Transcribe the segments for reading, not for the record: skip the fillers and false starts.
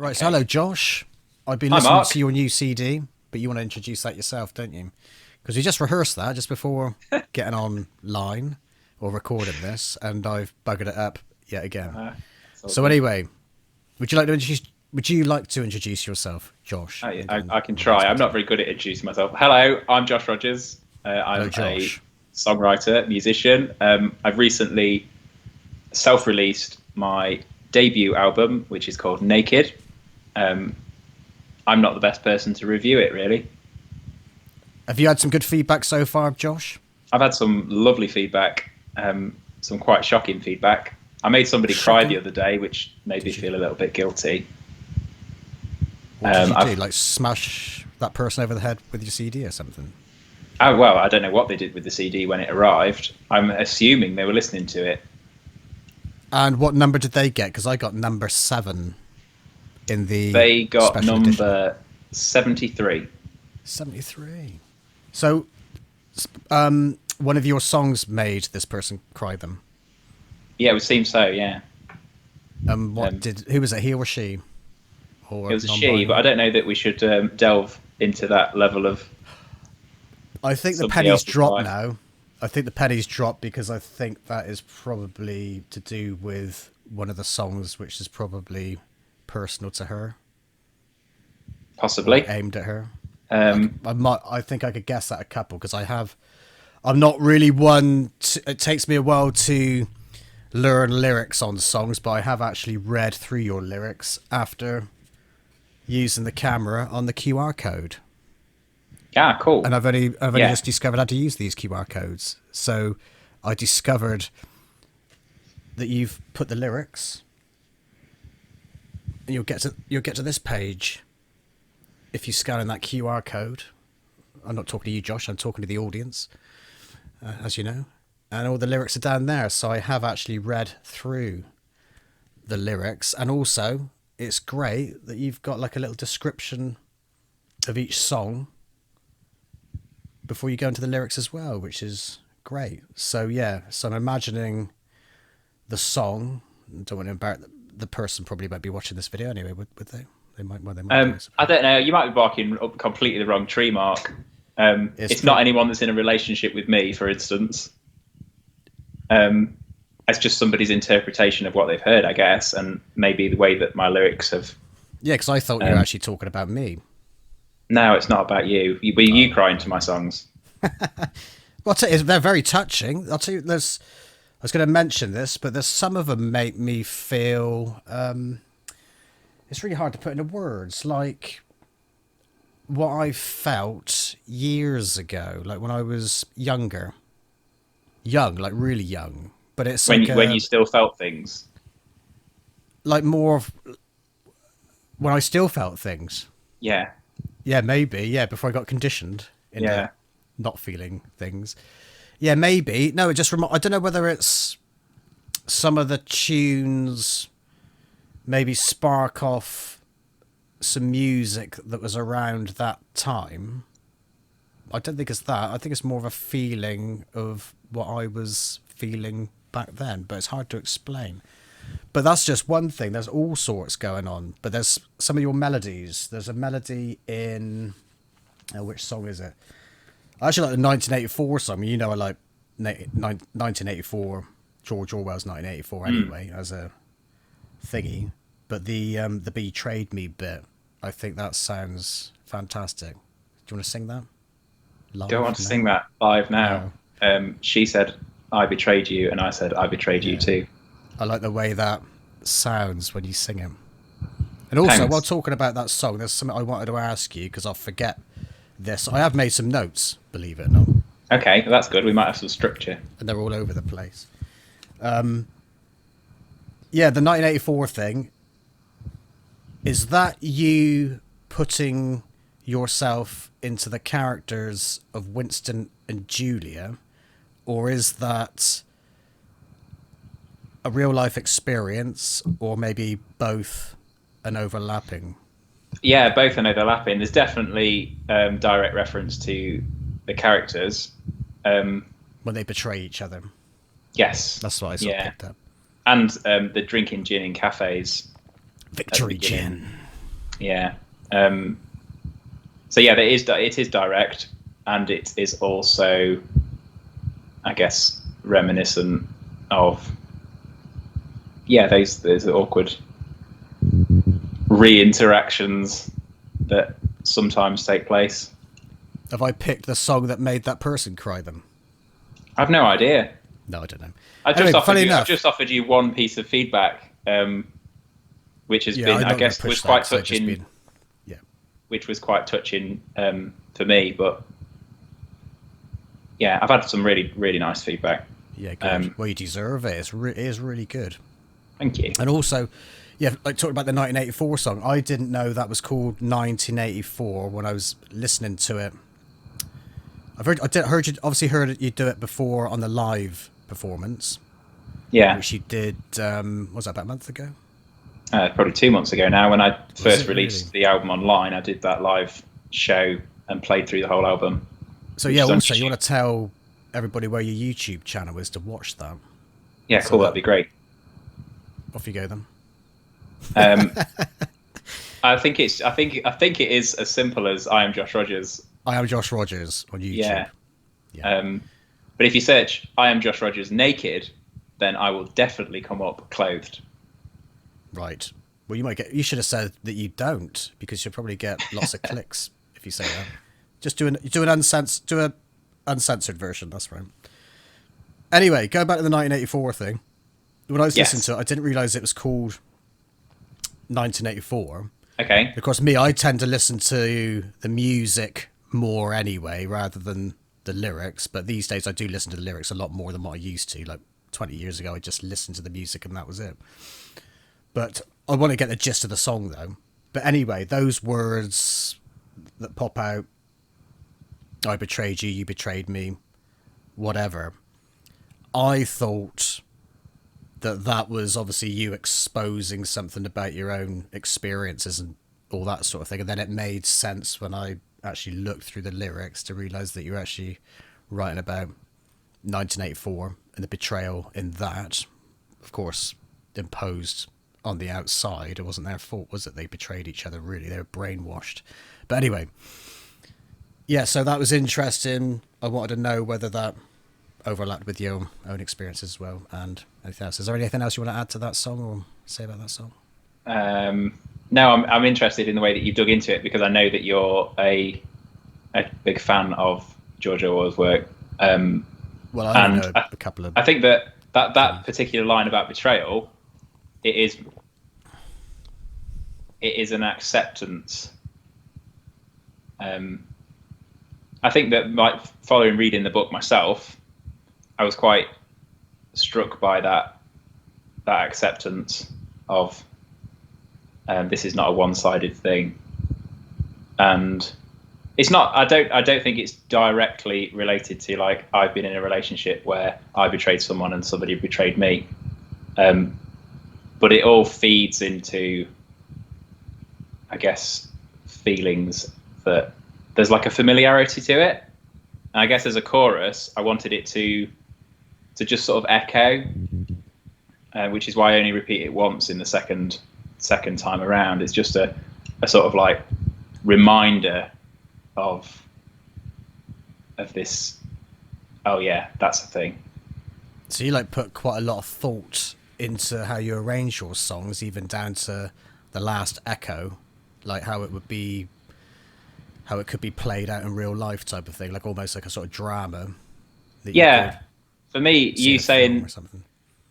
Right, so Okay. hello, Josh. I've been Hi, listening Mark. to your new CD, but you want to introduce that yourself, don't you? Because we just rehearsed that just before getting online or recording this, and I've buggered it up yet again. It's all So good. anyway, would you like to introduce? Would you like to introduce yourself, Josh? I, And I, then I can we'll get try. into I'm it. not very good at introducing myself. Hello, I'm Josh Rogers. Hello, I'm a Josh. songwriter, musician. I've recently self-released my debut album, which is called Naked. Um, I'm not the best person to review it, really. Have you had some good feedback so far, Josh? I've had some lovely feedback, some quite shocking feedback. I made somebody cry the Shocking. other day, which made me Did you? feel a little bit guilty. What did you do? I've Like smash that person over the head with your CD or something? Oh, well, I don't know what they did with the CD when it arrived. I'm assuming they were listening to it. And what number did they get? Because I got number 7 in the They got special edition. number 73. 73. So, one of your songs made this person cry them. Yeah, it would seem so, yeah. Um, Who was it, he or she? it Or was a she, but I non-binary? don't know that we should delve into that level of I think the somebody pennies else's dropped life. now. I think the pennies dropped because I think that is probably to do with one of the songs, which is probably personal to her or Possibly. aimed at her. Um, I think I could guess at a couple because I'm not really one. It takes me a while to learn lyrics on songs, but I have actually read through your lyrics after using the camera on the QR code, yeah, cool. and I've only Yeah. just discovered how to use these QR codes. So I discovered that you've put the lyrics, and you'll get to this page if you scan in that QR code. I'm not talking to you, Josh. I'm talking to the audience, as you know, and all the lyrics are down there. So I have actually read through the lyrics, and also it's great that you've got like a little description of each song before you go into the lyrics as well, which is great. So yeah, so I'm imagining the song. I don't want to embarrass the person. Probably might be watching this video anyway. Would they? They might. Well, they might be, I I suppose. don't know. You might be barking up completely the wrong tree, Mark. It's It's not pretty. anyone that's in a relationship with me, for instance. Um, it's just somebody's interpretation of what they've heard, I guess, and maybe the way that my lyrics have. Yeah, because I thought you were Um, actually talking about me. no, it's not about you. Were you crying to my songs? Well, I'll tell you, they're very touching. I'll tell you, I was going to mention this, but there's some of them make me feel. It's really hard to put into words. Like what I felt years ago, like when I was young, like really young. But it's When like when you still felt things? like more of when I still felt things. Yeah, Yeah, maybe. Yeah, before I got conditioned into yeah. not feeling things. Yeah, maybe. No, it just I don't know whether it's some of the tunes maybe spark off some music that was around that time. I don't think it's that. I think it's more of a feeling of what I was feeling back then, but it's hard to explain. But that's just one thing. There's all sorts going on. But there's some of your melodies. There's a melody in which song is it? I actually like the 1984 song. You know, I like 1984, George Orwell's 1984 anyway, as a thingy. But the betrayed me bit, I think that sounds fantastic. Do you want to sing that Don't live want to sing now? that live now. No. She said, "I betrayed you," and I said, "I betrayed you Yeah. too." I like the way that sounds when you sing it. And also, while Thanks. talking about that song, there's something I wanted to ask you because I'll forget this. I have made some notes, believe it or not, Okay, well, that's good. We might have some structure. and they're all over the place. Yeah, the 1984 thing, is that you putting yourself into the characters of Winston and Julia, or is that a real life experience, or maybe both and overlapping? Yeah, both are overlapping. There's definitely direct reference to the characters. Um, When they betray each other. yes, That's what I sort of yeah, picked up. and the drinking gin in cafes at the Victory beginning. Gin. Yeah. So yeah, it is direct, and it is also, I guess, reminiscent of those awkward re-interactions that sometimes take place. Have I picked the song that made that person cry then? I've no idea. No, I don't know. I've Anyway, just offered funny you. I've enough, just offered you one piece of feedback, which has yeah, been, I'm I not going to guess, push was that quite 'cause I've just touching. been, yeah. Which was quite touching for me. But yeah, I've had some really, really nice feedback. Yeah, good. Well, you deserve it. It is really good. Thank you. And also, yeah, like talking about the 1984 song, I didn't know that was called 1984 when I was listening to it. Heard you obviously heard you do it before on the live performance, Yeah, which you did. Was that about a month ago? probably 2 months ago now, when I Was first it really? released the album online, I did that live show and played through the whole album. So Which yeah, is on also you YouTube. want to tell everybody where your YouTube channel is to watch that. Yeah, So cool. That'd be great. off you go then. Um, I think it is as simple as I am Josh Rogers. I am Josh Rogers on YouTube. Yeah. Yeah. But if you search I am Josh Rogers naked, then I will definitely come up clothed. Right. Well, you should have said that you don't, because you'll probably get lots of clicks if you say that. Just do a uncensored version. That's right. Anyway, going back to the 1984 thing. When I was listening to it, I didn't realize it was called 1984. Okay. Of course, I tend to listen to the music more anyway, rather than the lyrics. But these days, I do listen to the lyrics a lot more than what I used to. Like 20 years ago, I just listened to the music and that was it. But I want to get the gist of the song, though. But anyway, those words that pop out, I betrayed you, you betrayed me, whatever. I thought that was obviously you exposing something about your own experiences and all that sort of thing. And then it made sense when I actually looked through the lyrics to realise that you're actually writing about 1984 and the betrayal in that. Of course, imposed on the outside. It wasn't their fault, was it? They betrayed each other, really. They were brainwashed. But anyway, yeah, so that was interesting. I wanted to know whether that overlapped with your own experiences as well, and anything else. Is there anything else you want to add to that song or say about that song? No, I'm interested in the way that you dug into it, because I know that you're a big fan of George Orwell's work. Well, I only know a couple of. I think that particular line about betrayal, it is an acceptance. I think that, like, following reading the book myself, I was quite struck by that acceptance of this is not a one-sided thing, and it's not. I don't think it's directly related to, like, I've been in a relationship where I betrayed someone and somebody betrayed me, but it all feeds into, I guess, feelings that there's like a familiarity to it. And I guess as a chorus, I wanted it to just sort of echo, which is why I only repeat it once in the second time around. It's just a sort of like reminder of this. Oh yeah, that's the thing. So you like put quite a lot of thought into how you arrange your songs, even down to the last echo, like how it could be played out in real life type of thing, like almost like a sort of drama. That Yeah, for me, you saying or something.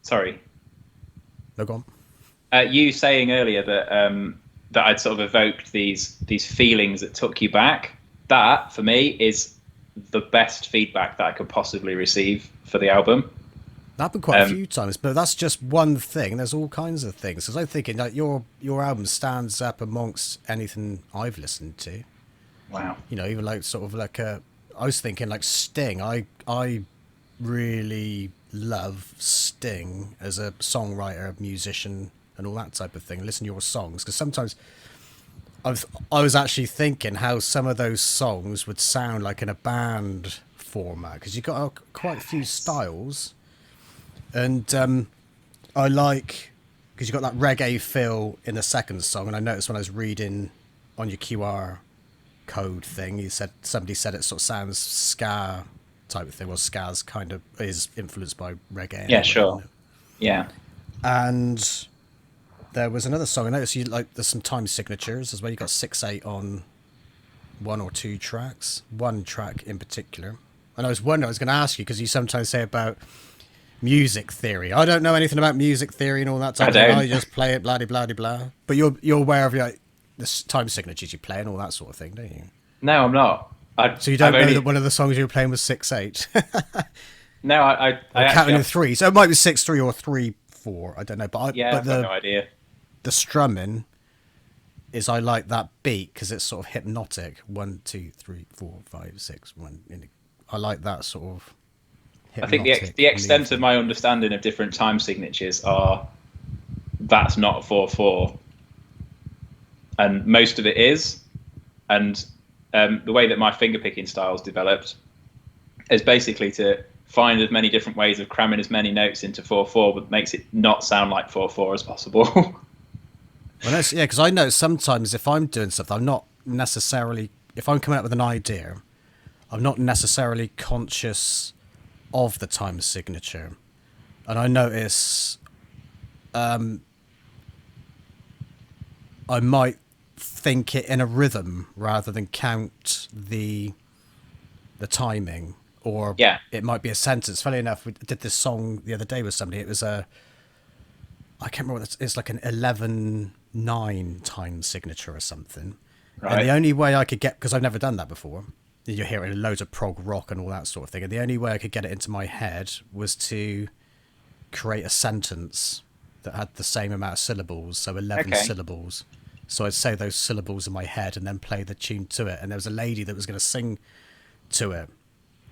Sorry. No, go on. You saying earlier that I'd sort of evoked these feelings that took you back. That for me is the best feedback that I could possibly receive for the album. That happened quite a few times, but that's just one thing. There's all kinds of things. Because I'm thinking like your album stands up amongst anything I've listened to. Wow. You know, even like sort of like I was thinking like Sting. I really love Sting as a songwriter, musician, and all that type of thing. Listen to your songs, because sometimes I was actually thinking how some of those songs would sound like in a band format, because you've got quite a few styles, and I like because you've got that reggae feel in the second song, and I noticed when I was reading on your QR code thing, somebody said it sort of sounds ska type of thing. Well, ska's kind of is influenced by reggae. Yeah, anyway, sure. Yeah. And there was another song I noticed there's some time signatures as well. You got 6/8 on one or two tracks, one track in particular. And I was going to ask you, because you sometimes say about music theory. I don't know anything about music theory and all that type of thing. I just play it, blah, blah, blah, blah. But you're aware of the time signatures you play and all that sort of thing, don't you? No, I'm not. So you don't know that one of the songs you were playing was 6/8? No, I counting in three. So it might be 6/3 or 3/4. I don't know. But I've got no idea. The strumming is, I like that beat because it's sort of hypnotic. 1, 2, 3, 4, 5, 6, 1. I like that sort of hypnotic. I think the extent of my understanding of different time signatures are that's not 4/4, and most of it is. And the way that my finger picking style's developed is basically to find as many different ways of cramming as many notes into 4/4, but makes it not sound like 4/4 as possible. Well, yeah, because I know sometimes if I'm doing stuff, I'm not necessarily, if I'm coming up with an idea, I'm not necessarily conscious of the time signature. And I notice I might think it in a rhythm rather than count the timing, or it might be a sentence. Funny enough, we did this song the other day with somebody. It was I can't remember what it's like, an 11/9 time signature or something. Right. And the only way I could get, because I've never done that before, you're hearing loads of prog rock and all that sort of thing, and the only way I could get it into my head was to create a sentence that had the same amount of syllables, so 11 syllables. So I'd say those syllables in my head and then play the tune to it. And there was a lady that was going to sing to it,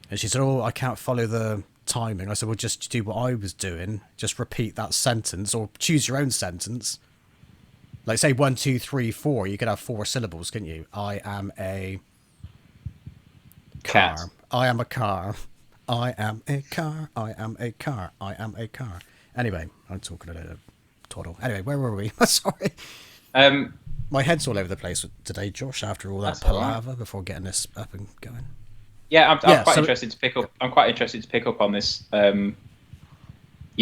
and she said, "Oh, I can't follow the timing." I said, "Well, just do what I was doing. Just repeat that sentence, or choose your own sentence. Like, say 1, 2, 3, 4. You could have 4 syllables, couldn't you? I am a car. Cat. I am a car. I am a car. I am a car. I am a car." Anyway, I'm talking a little twaddle. Anyway, where were we? Sorry. My head's all over the place today, Josh, after all that palaver before getting this up and going. Yeah, I'm quite interested to pick up. I'm quite interested to pick up on this. You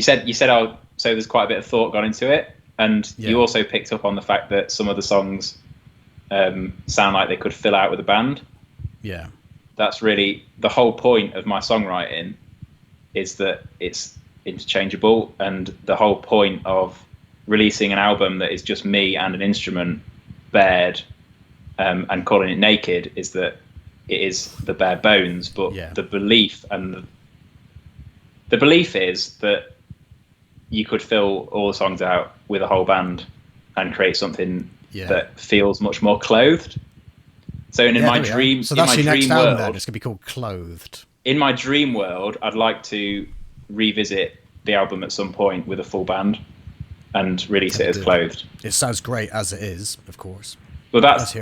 said, so there's quite a bit of thought gone into it, and you also picked up on the fact that some of the songs sound like they could fill out with a band. Yeah, that's really the whole point of my songwriting, is that it's interchangeable, and the whole point of releasing an album that is just me and an instrument bared, and calling it Naked, is that it is the bare bones, but the belief is that you could fill all the songs out with a whole band and create something that feels much more clothed. So in my dream, so that's in my your next dream album, world, then. It's gonna be called Clothed. In my dream world, I'd like to revisit the album at some point with a full band and release it as Clothed. It sounds great as it is, of course. Well, that's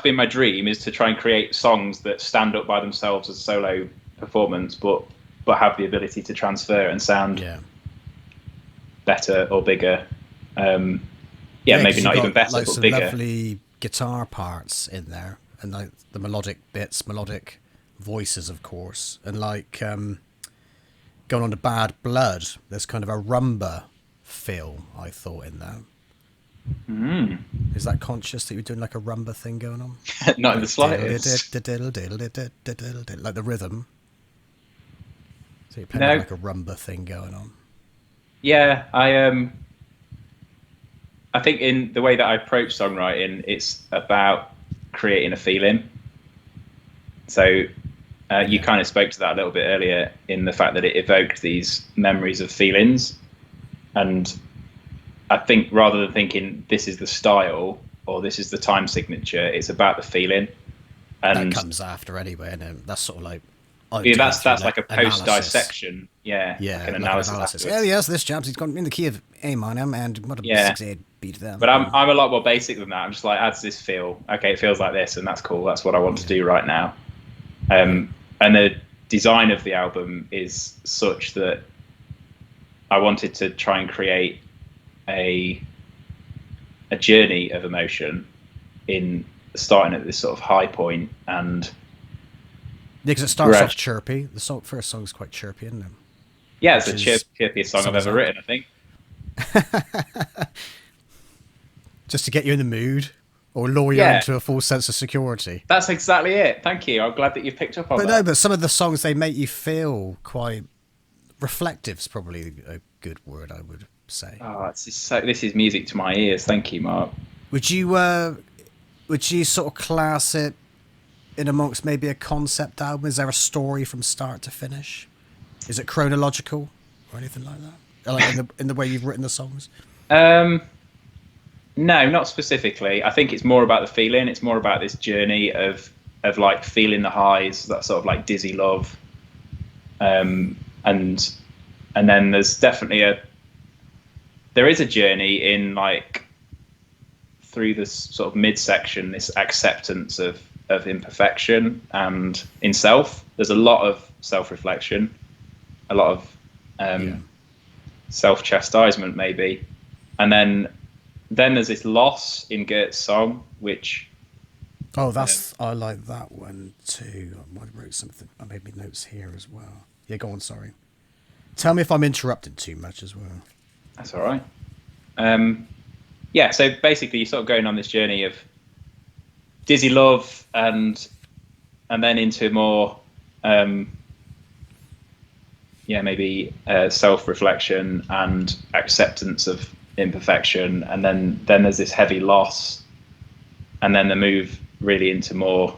been my dream, is to try and create songs that stand up by themselves as solo performance, but have the ability to transfer and sound better or bigger. Maybe not even better, like, but some bigger. Lovely guitar parts in there, and like the melodic bits, melodic voices, of course, and like going on to Bad Blood, there's kind of a rumba feel, I thought, in there. Is that conscious that you're doing like a rumba thing going on? Not in the slightest. Like the rhythm. So you're playing like a rumba thing going on. Yeah, I think in the way that I approach songwriting, it's about creating a feeling. So you kind of spoke to that a little bit earlier, in the fact that it evoked these memories of feelings. And I think rather than thinking this is the style or this is the time signature, it's about the feeling. And that comes after anyway, and that's sort of like that's like a post dissection. Like an analysis. Oh yes, this chap's he's gone in the key of A minor and what a 6/8 beat there. But I'm a lot more basic than that. I'm just like, how does this feel? Okay, it feels like this, and that's cool. That's what I want to do right now. And the design of the album is such that I wanted to try and create a journey of emotion in starting at this sort of high point and because it starts off chirpy. The first song's quite chirpy, isn't it? Yeah, it's the chirpiest song I've ever written, I think. Just to get you in the mood or lure you into a full sense of security. That's exactly it. Thank you. I'm glad that you've picked up on that. No, but some of the songs, they make you feel quite reflective is probably a good word, I would say. Oh, this is music to my ears. Thank you, Mark. Would you sort of class it in amongst maybe a concept album? Is there a story from start to finish? Is it chronological or anything like that? Like in the way you've written the songs? No, not specifically. I think it's more about the feeling. It's more about this journey of like feeling the highs, that sort of like dizzy love, and then there's definitely there is a journey in like through this sort of midsection, this acceptance of imperfection and in self. There's a lot of self-reflection, a lot of self-chastisement maybe, and then there's this loss in Gert's song, which I like that one too. I wrote something. I made me notes here as well. Yeah, go on. Sorry. Tell me if I'm interrupting too much as well. That's all right. So basically, you're sort of going on this journey of dizzy love and then into more maybe self-reflection and acceptance of imperfection, and then there's this heavy loss, and then the move really into more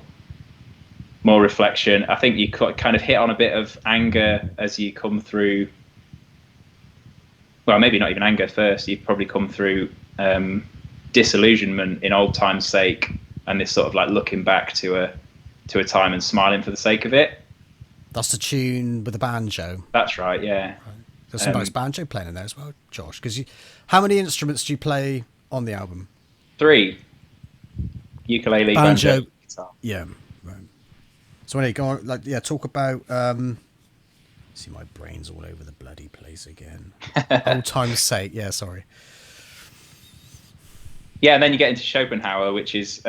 reflection. I think you kind of hit on a bit of anger as you come through. Well, maybe not even anger first. You've probably come through disillusionment in old time's sake, and this sort of like looking back to a time and smiling for the sake of it. That's the tune with the banjo. That's right. Yeah. Right. There's some nice banjo playing in there as well, Josh. Because how many instruments do you play on the album? 3. Ukulele, banjo, guitar. Yeah. Right. So when you go on, talk about. See, my brain's all over the bloody place again. Old time's sake. Yeah, sorry. Yeah, and then you get into Schopenhauer, which is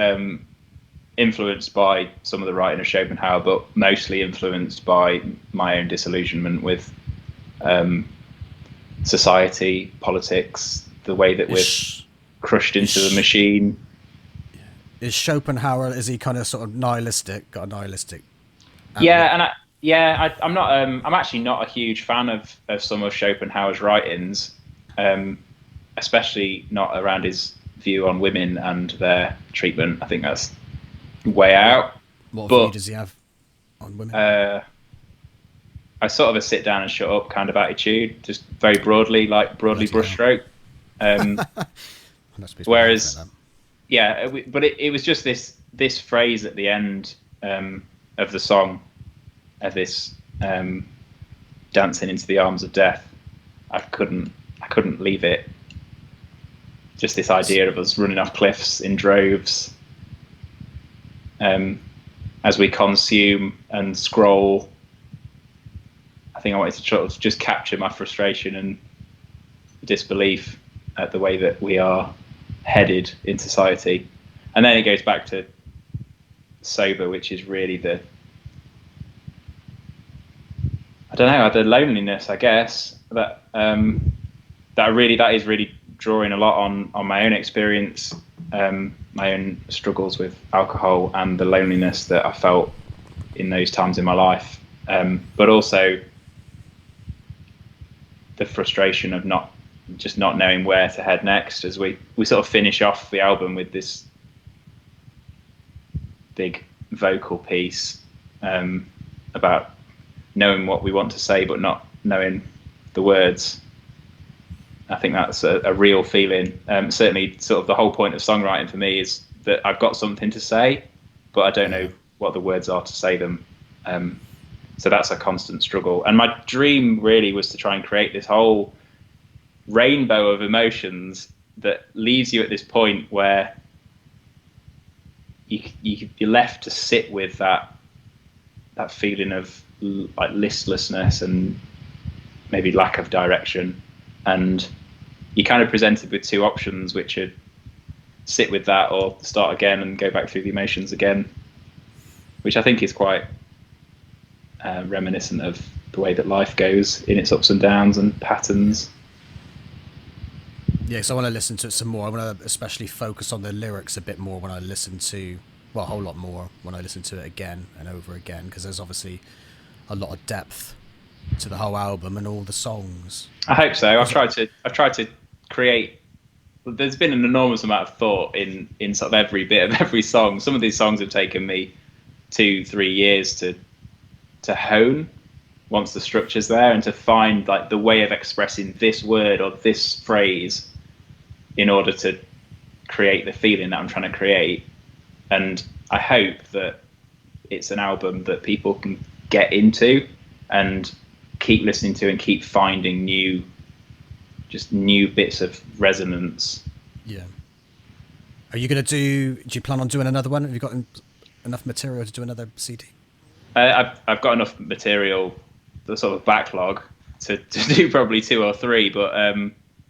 influenced by some of the writing of Schopenhauer, but mostly influenced by my own disillusionment with society, politics, the way that we're crushed into the machine. Is Schopenhauer, is he kind of sort of nihilistic, got a nihilistic outlook? I'm not. I'm actually not a huge fan of some of Schopenhauer's writings, especially not around his view on women and their treatment. I think that's way out. What view does he have on women? I sort of a sit down and shut up kind of attitude, just very broadly brushstroke. Whereas, but it was just this phrase at the end of the song, of this dancing into the arms of death. I couldn't leave it. Just this idea of us running off cliffs in droves, as we consume and scroll. I think I wanted to try to just capture my frustration and disbelief at the way that we are headed in society. And then it goes back to sober, which is really the loneliness, I guess, that is really drawing a lot on my own experience, my own struggles with alcohol and the loneliness that I felt in those times in my life, but also the frustration of not knowing where to head next, as we sort of finish off the album with this big vocal piece about knowing what we want to say but not knowing the words. I think that's a real feeling. Certainly sort of the whole point of songwriting for me is that I've got something to say, but I don't know what the words are to say them. So that's a constant struggle. And my dream really was to try and create this whole rainbow of emotions that leaves you at this point where you're left to sit with that feeling of like listlessness and maybe lack of direction, and you're kind of presented with two options, which are sit with that or start again and go back through the emotions again, which I think is quite reminiscent of the way that life goes in its ups and downs and patterns. Yeah, so I want to listen to it some more. I want to especially focus on the lyrics a bit more when I listen to, well, a whole lot more when I listen to it again and over again, because there's obviously a lot of depth to the whole album and all the songs. I hope so. I've tried to create. There's been an enormous amount of thought in sort of every bit of every song. Some of these songs have taken me 2-3 years to hone once the structure's there, and to find like the way of expressing this word or this phrase in order to create the feeling that I'm trying to create. And I hope that it's an album that people can get into and keep listening to and keep finding new bits of resonance. Yeah. Are you going to do you plan on doing another one? Have you got enough material to do another CD? I've got enough material, the sort of backlog, to do probably 2 or 3, but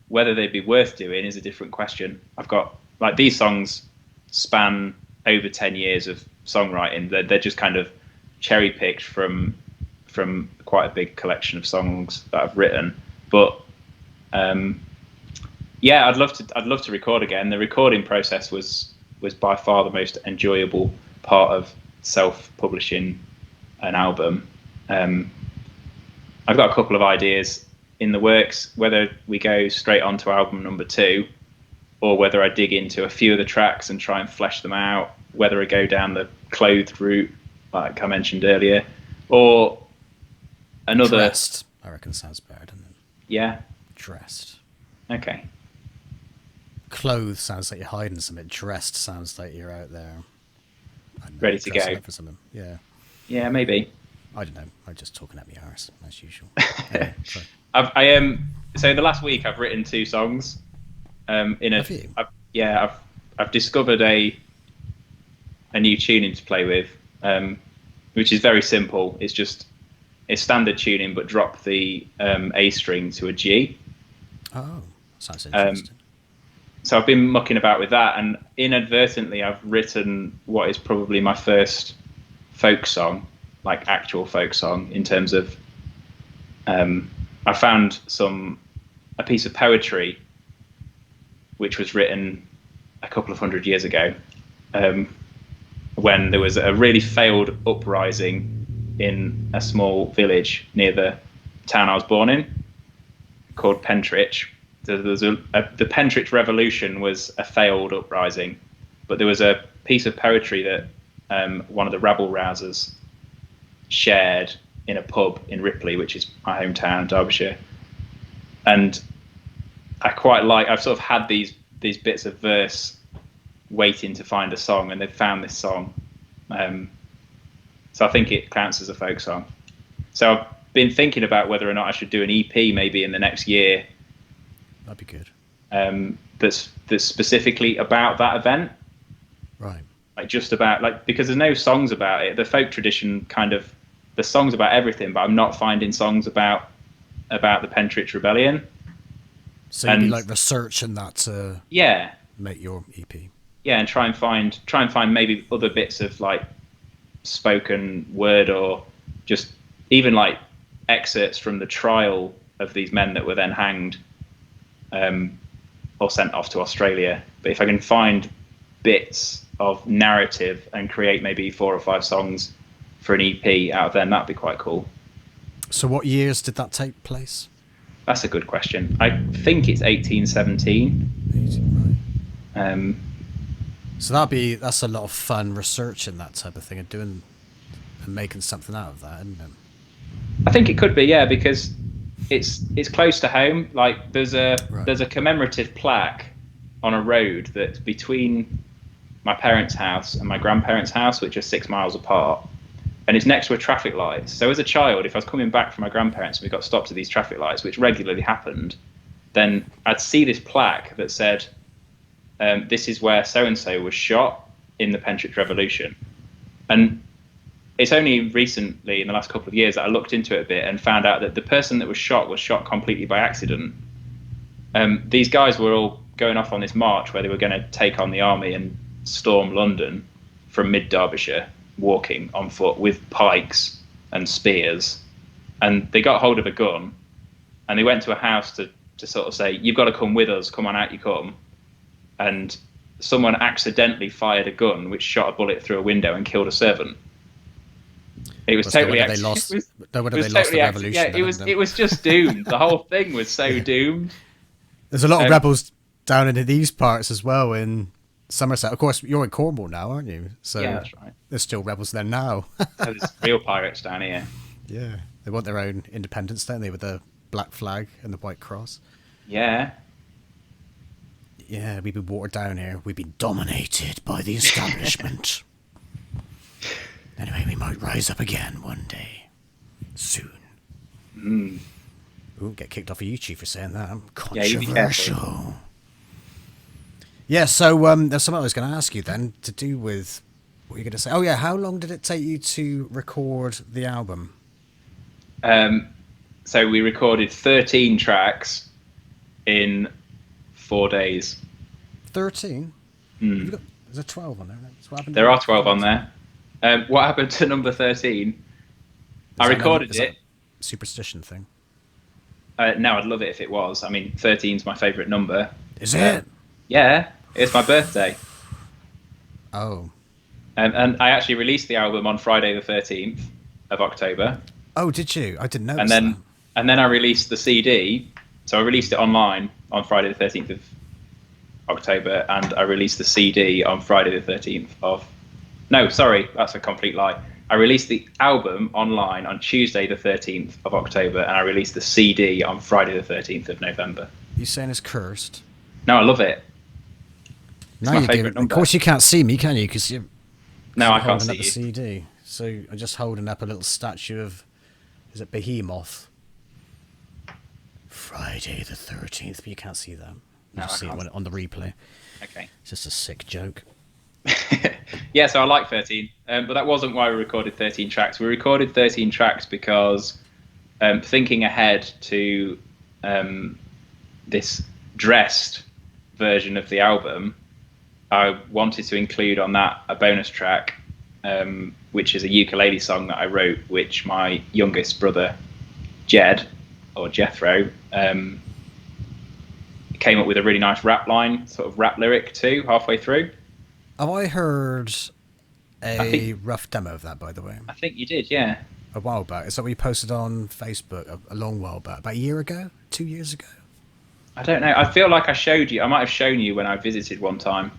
whether they'd be worth doing is a different question. I've got, like, these songs span over 10 years of songwriting. They're just kind of cherry picked from quite a big collection of songs that I've written. But yeah, I'd love to record again. The recording process was by far the most enjoyable part of self-publishing an album. I've got a couple of ideas in the works, whether we go straight on to album number 2 or whether I dig into a few of the tracks and try and flesh them out, whether I go down the clothed route, like I mentioned earlier, or another... Dressed, I reckon sounds better, doesn't it? Yeah? Dressed. Okay. Clothed sounds like you're hiding something. Dressed sounds like you're out there. Ready to go. For something. Yeah. Yeah, maybe. I don't know. I'm just talking at me arse, as usual. Anyway, so the last week I've written 2 songs. Have you? I've discovered a new tuning to play with, which is very simple. It's standard tuning, but drop the A string to a G. Oh, sounds interesting. So I've been mucking about with that, and inadvertently I've written what is probably my first folk song, like actual folk song, in terms of I found a piece of poetry which was written a couple of 100 years ago, when there was a really failed uprising in a small village near the town I was born in, called Pentridge. The Pentridge Revolution was a failed uprising, but there was a piece of poetry that one of the rabble-rousers shared in a pub in Ripley, which is my hometown, Derbyshire. And I've sort of had these bits of verse waiting to find a song, and they've found this song. So I think it counts as a folk song. So I've been thinking about whether or not I should do an EP maybe in the next year. That'd be good. That's specifically about that event. Right. Like just about, like, because there's no songs about it. The folk tradition the songs about everything, but I'm not finding songs about the Pentridge Rebellion. So you'd be like researching that to make your EP. Yeah, and try and find maybe other bits of like spoken word, or just even like excerpts from the trial of these men that were then hanged or sent off to Australia. But if I can find bits of narrative and create maybe 4 or 5 songs for an EP out of them, that'd be quite cool. So what years did that take place? That's a good question. I think it's 1817. Right. So that's a lot of fun researching that type of thing and doing and making something out of that, isn't it? I think it could be, yeah, because it's close to home. Like there's a commemorative plaque on a road that's between my parents' house and my grandparents' house, which are 6 miles apart, and it's next to a traffic light. So as a child, if I was coming back from my grandparents and we got stopped at these traffic lights, which regularly happened, then I'd see this plaque that said, this is where so-and-so was shot in the Pentridge Revolution. And it's only recently, in the last couple of years, that I looked into it a bit and found out that the person that was shot completely by accident. These guys were all going off on this march where they were going to take on the army and storm London from mid Derbyshire, walking on foot with pikes and spears. And they got hold of a gun, and they went to a house to sort of say, "You've got to come with us. Come on, out you come." And someone accidentally fired a gun, which shot a bullet through a window and killed a servant. It was totally they lost the revolution. Yeah, it was just doomed. The whole thing was so doomed. There's a lot of rebels down into these parts as well in Somerset. Of course, you're in Cornwall now, aren't you? So yeah, that's right. There's still rebels there now. There's real pirates down here. Yeah, they want their own independence, don't they, with the black flag and the white cross? Yeah. Yeah, we've been watered down here. We've been dominated by the establishment. Anyway, we might rise up again one day. Soon. Mm. We won't get kicked off of YouTube for saying that. I'm you be careful. controversial. Yeah, so there's something I was going to ask you then to do with what you're going to say. Oh, yeah, how long did it take you to record the album? So we recorded 13 tracks in 4 days. 13? Mm. There's a 12 on there. What happened there are 12 on there. What happened to number 13? I recorded it. Superstition thing? No, I'd love it if it was. I mean, 13's my favourite number. Is it? Yeah, it's my birthday. Oh. And I actually released the album on Friday the 13th of October. Oh, did you? I didn't know. And then I released the CD. So I released it online on Friday the 13th of October, and I released the CD on Friday the 13th of... No, sorry, that's a complete lie. I released the album online on Tuesday the 13th of October, and I released the CD on Friday the 13th of November. You saying it's cursed? No, I love it. It's my favourite number. Of course, you can't see me, can you? Because you're I can't see up the CD. So I'm just holding up a little statue of... Is it Behemoth? Friday the 13th, but you can't see that. You just see it on the replay. Okay. It's just a sick joke. Yeah, so I like 13, but that wasn't why we recorded 13 tracks. We recorded 13 tracks because thinking ahead to this dressed version of the album, I wanted to include on that a bonus track, which is a ukulele song that I wrote, which my youngest brother, Jed, or Jethro, came up with a really nice rap line, sort of rap lyric too, halfway through. Have I heard a rough demo of that, by the way? I think you did, yeah. A while back. Is that what you posted on Facebook a long while back? About a year ago? 2 years ago? I don't know. I feel like I showed you. I might have shown you when I visited one time.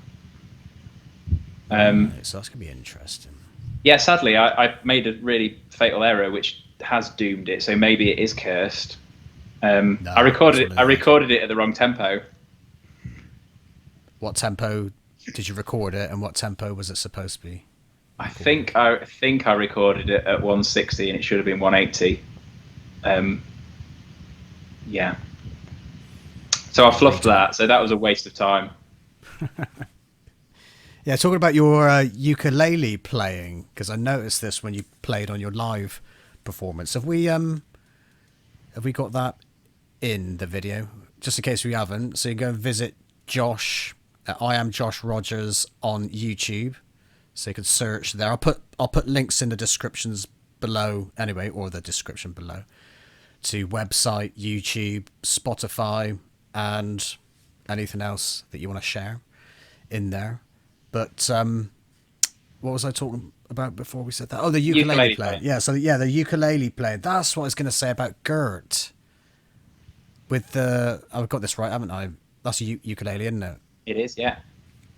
So that's going to be interesting. Yeah, sadly, I made a really fatal error, which has doomed it. So maybe it is cursed. I recorded it at the wrong tempo. What tempo did you record it, and what tempo was it supposed to be? I think I recorded it at 160, and it should have been 180. Yeah. So I fluffed that. So that was a waste of time. Yeah, talking about your ukulele playing, because I noticed this when you played on your live performance. Have we got that in the video? Just in case we haven't, so you can go and visit Josh at iamjoshrogers on YouTube, so you can search there. I'll put links in the descriptions below anyway, or the description below, to website, YouTube, Spotify, and anything else that you want to share in there. But what was I talking about before we said that? Oh, the ukulele player. Yeah, so the ukulele player. That's what I was going to say about Gert. With I've got this right, haven't I? That's a ukulele, isn't it? It is, yeah.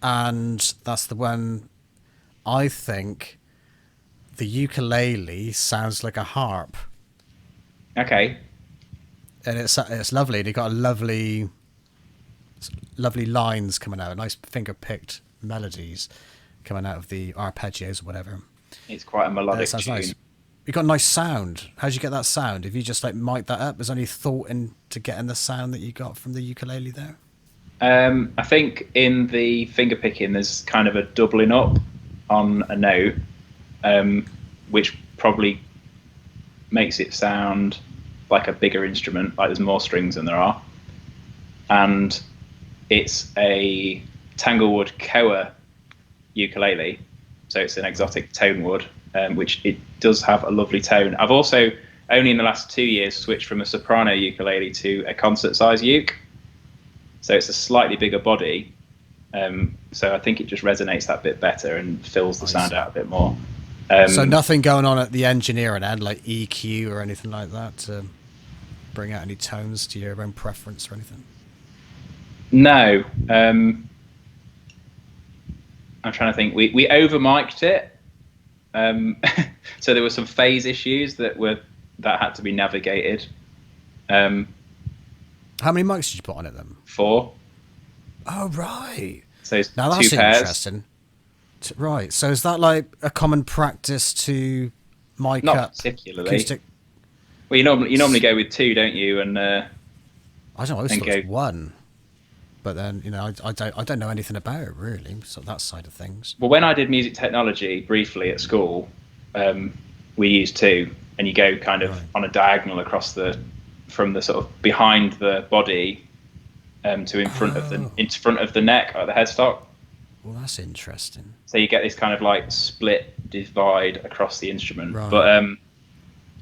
And that's the one. I think the ukulele sounds like a harp. Okay. And it's lovely. They got lovely lines coming out, nice finger-picked melodies coming out of the arpeggios or whatever. It's quite a melodic sounds tune. Nice. You got a nice sound. How'd you get that sound? Have you just like mic'd that up? Was there any thought into getting the sound that you got from the ukulele there? I think in the finger picking there's kind of a doubling up on a note, which probably makes it sound like a bigger instrument, like there's more strings than there are. and it's a Tanglewood Koa ukulele, so it's an exotic tone wood, which it does have a lovely tone. I've also only in the last 2 years switched from a soprano ukulele to a concert-size uke, so it's a slightly bigger body. So I think it just resonates that bit better and fills the sound out a bit more. So nothing going on at the engineering end, like EQ or anything like that, to bring out any tones to your own preference or anything? No. I'm trying to think. We over-mic'd it. So there were some phase issues that had to be navigated. How many mics did you put on it then? 4. Oh, right. So now that's 2 pairs. Interesting. Right. So is that like a common practice to mic Not up particularly. acoustic? Well, you normally go with 2, don't you? And I don't know. I always thought it was 1. But then, I don't know anything about it really, so that side of things. Well, when I did music technology briefly at school, we used 2, and you go kind of on a diagonal across from the sort of behind the body to in front of the neck, like the headstock. Well, that's interesting. So you get this kind of like split divide across the instrument. Right. But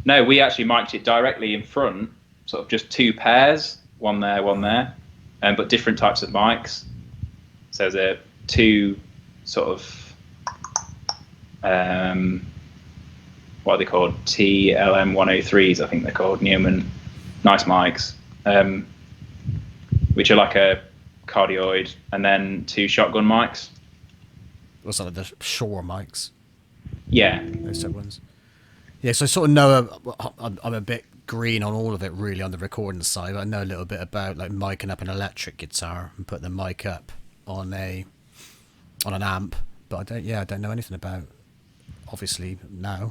no, we actually mic'd it directly in front, sort of just 2 pairs, one there, one there. But different types of mics. So there are 2 sort of what are they called? TLM 103s, I think they're called. Neumann nice mics, which are like a cardioid, and then 2 shotgun mics. What's that, the Shure mics? Yeah, those type ones. Yeah, so I sort of know I'm a bit green on all of it really on the recording side. I know a little bit about like micing up an electric guitar and putting the mic up on an amp, but I don't know anything about, obviously, now.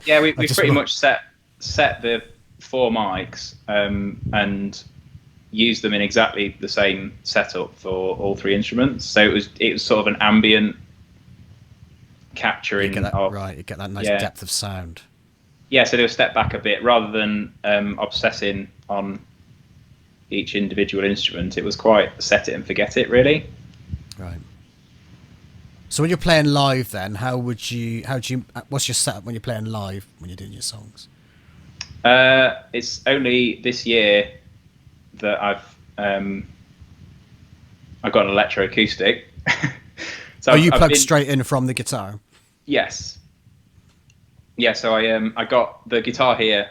Yeah, we pretty much set the 4 mics and used them in exactly the same setup for all 3 instruments. So it was sort of an ambient capturing you get that, of right. You get that nice depth of sound. Yeah, so they were step back a bit rather than obsessing on each individual instrument. It was quite set it and forget it, really. Right. So when you're playing live, then what's your setup when you're playing live when you're doing your songs? It's only this year that I've got an electroacoustic. So you plug straight in from the guitar? Yes. Yeah, so I got the guitar here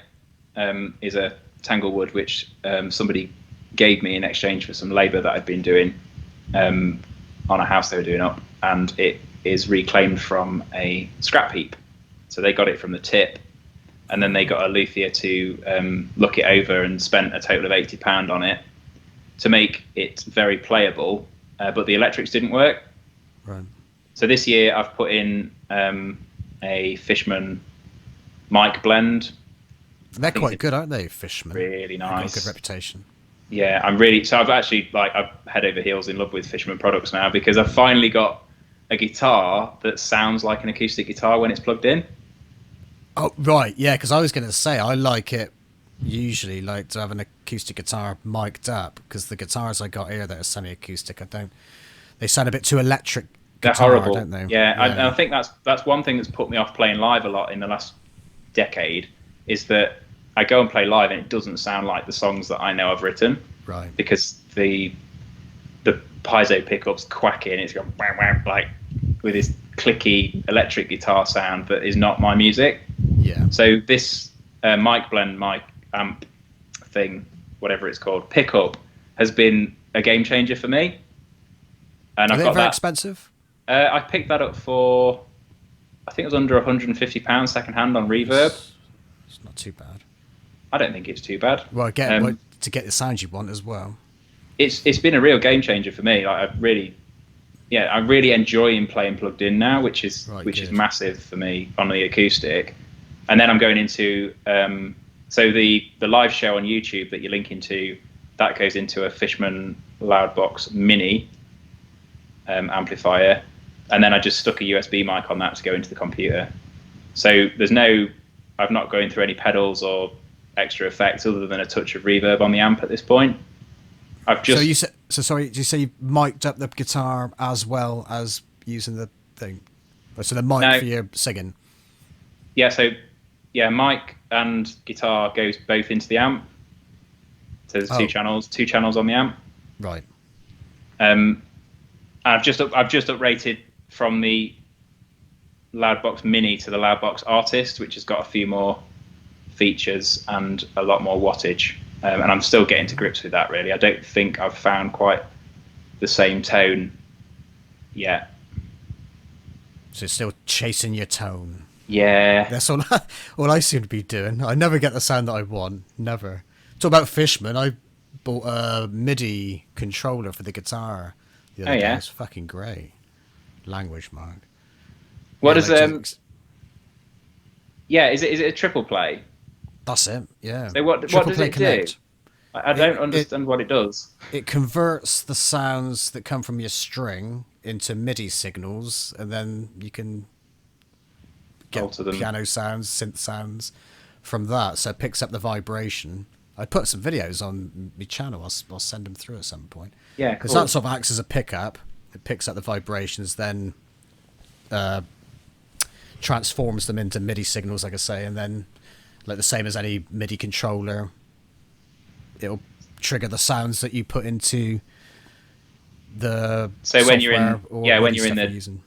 is a Tanglewood, which somebody gave me in exchange for some labour that I'd been doing on a house they were doing up, and it is reclaimed from a scrap heap. So they got it from the tip, and then they got a luthier to look it over and spent a total of £80 on it to make it very playable, but the electrics didn't work. Right. So this year I've put in a Fishman Mic Blend. They're quite good, aren't they, Fishman? Really nice. They've got a good reputation. Yeah, I've actually I'm head over heels in love with Fishman products now, because I've finally got a guitar that sounds like an acoustic guitar when it's plugged in. Oh, right, yeah, because I was going to say I like it usually like to have an acoustic guitar mic'd up, because the guitars I got here that are semi-acoustic, they sound a bit too electric. They're guitar, horrible. don't they? Yeah. I think that's one thing that's put me off playing live a lot in the last decade, is that I go and play live and it doesn't sound like the songs that I know I've written. Right. Because the piezo pickups quacking, it's going wham, wham, like with this clicky electric guitar sound that is not my music. Yeah. So this mic blend, mic amp thing, whatever it's called, pickup has been a game changer for me. And I've got very that. Expensive? I picked that up for, I think it was under £150 second hand on Reverb. It's not too bad. I don't think it's too bad. Well, to get the sound you want as well. It's been a real game changer for me. Like I really enjoy playing plugged in now, which is massive for me on the acoustic. And then I'm going into so the live show on YouTube that you're linking to, that goes into a Fishman Loudbox Mini amplifier, and then I just stuck a USB mic on that to go into the computer. So I'm not going through any pedals or extra effects other than a touch of reverb on the amp at this point. I've So just you said, so sorry, did you say you mic'd up the guitar as well as using the thing? So the mic no, for your singing. yeah. So yeah, mic and guitar goes both into the amp. So there's Oh, two channels on the amp. right. Um, I've just uprated from the Loudbox Mini to the Loudbox Artist, which has got a few more features and a lot more wattage. And I'm still getting to grips with that. Really, I don't think I've found quite the same tone yet. So it's still chasing your tone. Yeah. That's all. All I seem to be doing. I never get the sound that I want. Never. Talk about Fishman. I bought a MIDI controller for the guitar the Oh other day. yeah. It's fucking great. Language mark. What Yeah, is like just, Yeah, is it a triple play? that's it. Yeah. So what Triple does play it do? connect. I It don't it understand what it does. it converts the sounds that come from your string into MIDI signals, and then you can get Alter them. piano sounds, synth sounds from that. So it picks up the vibration. I put some videos on my channel. I'll send them through at some point. Yeah, Because cool. that sort of acts as a pickup. It picks up the vibrations, then transforms them into MIDI signals, like I say, and then, like the same as any MIDI controller, it'll trigger the sounds that you put into the So when you're in software or yeah when MIDI you're in stuff the you're using.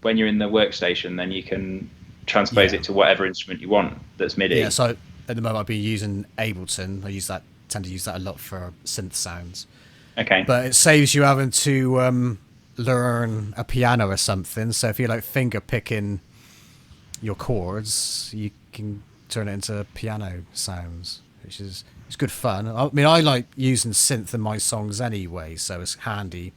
when you're in the workstation, then you can transpose Yeah. it to whatever instrument you want that's MIDI. Yeah, so at the moment I've been using Ableton. Tend to use that a lot for synth sounds. Okay. But it saves you having to learn a piano or something. So if you're like finger picking your chords, you can turn it into piano sounds, which is it's good fun. I mean, I like using synth in my songs anyway, so it's handy.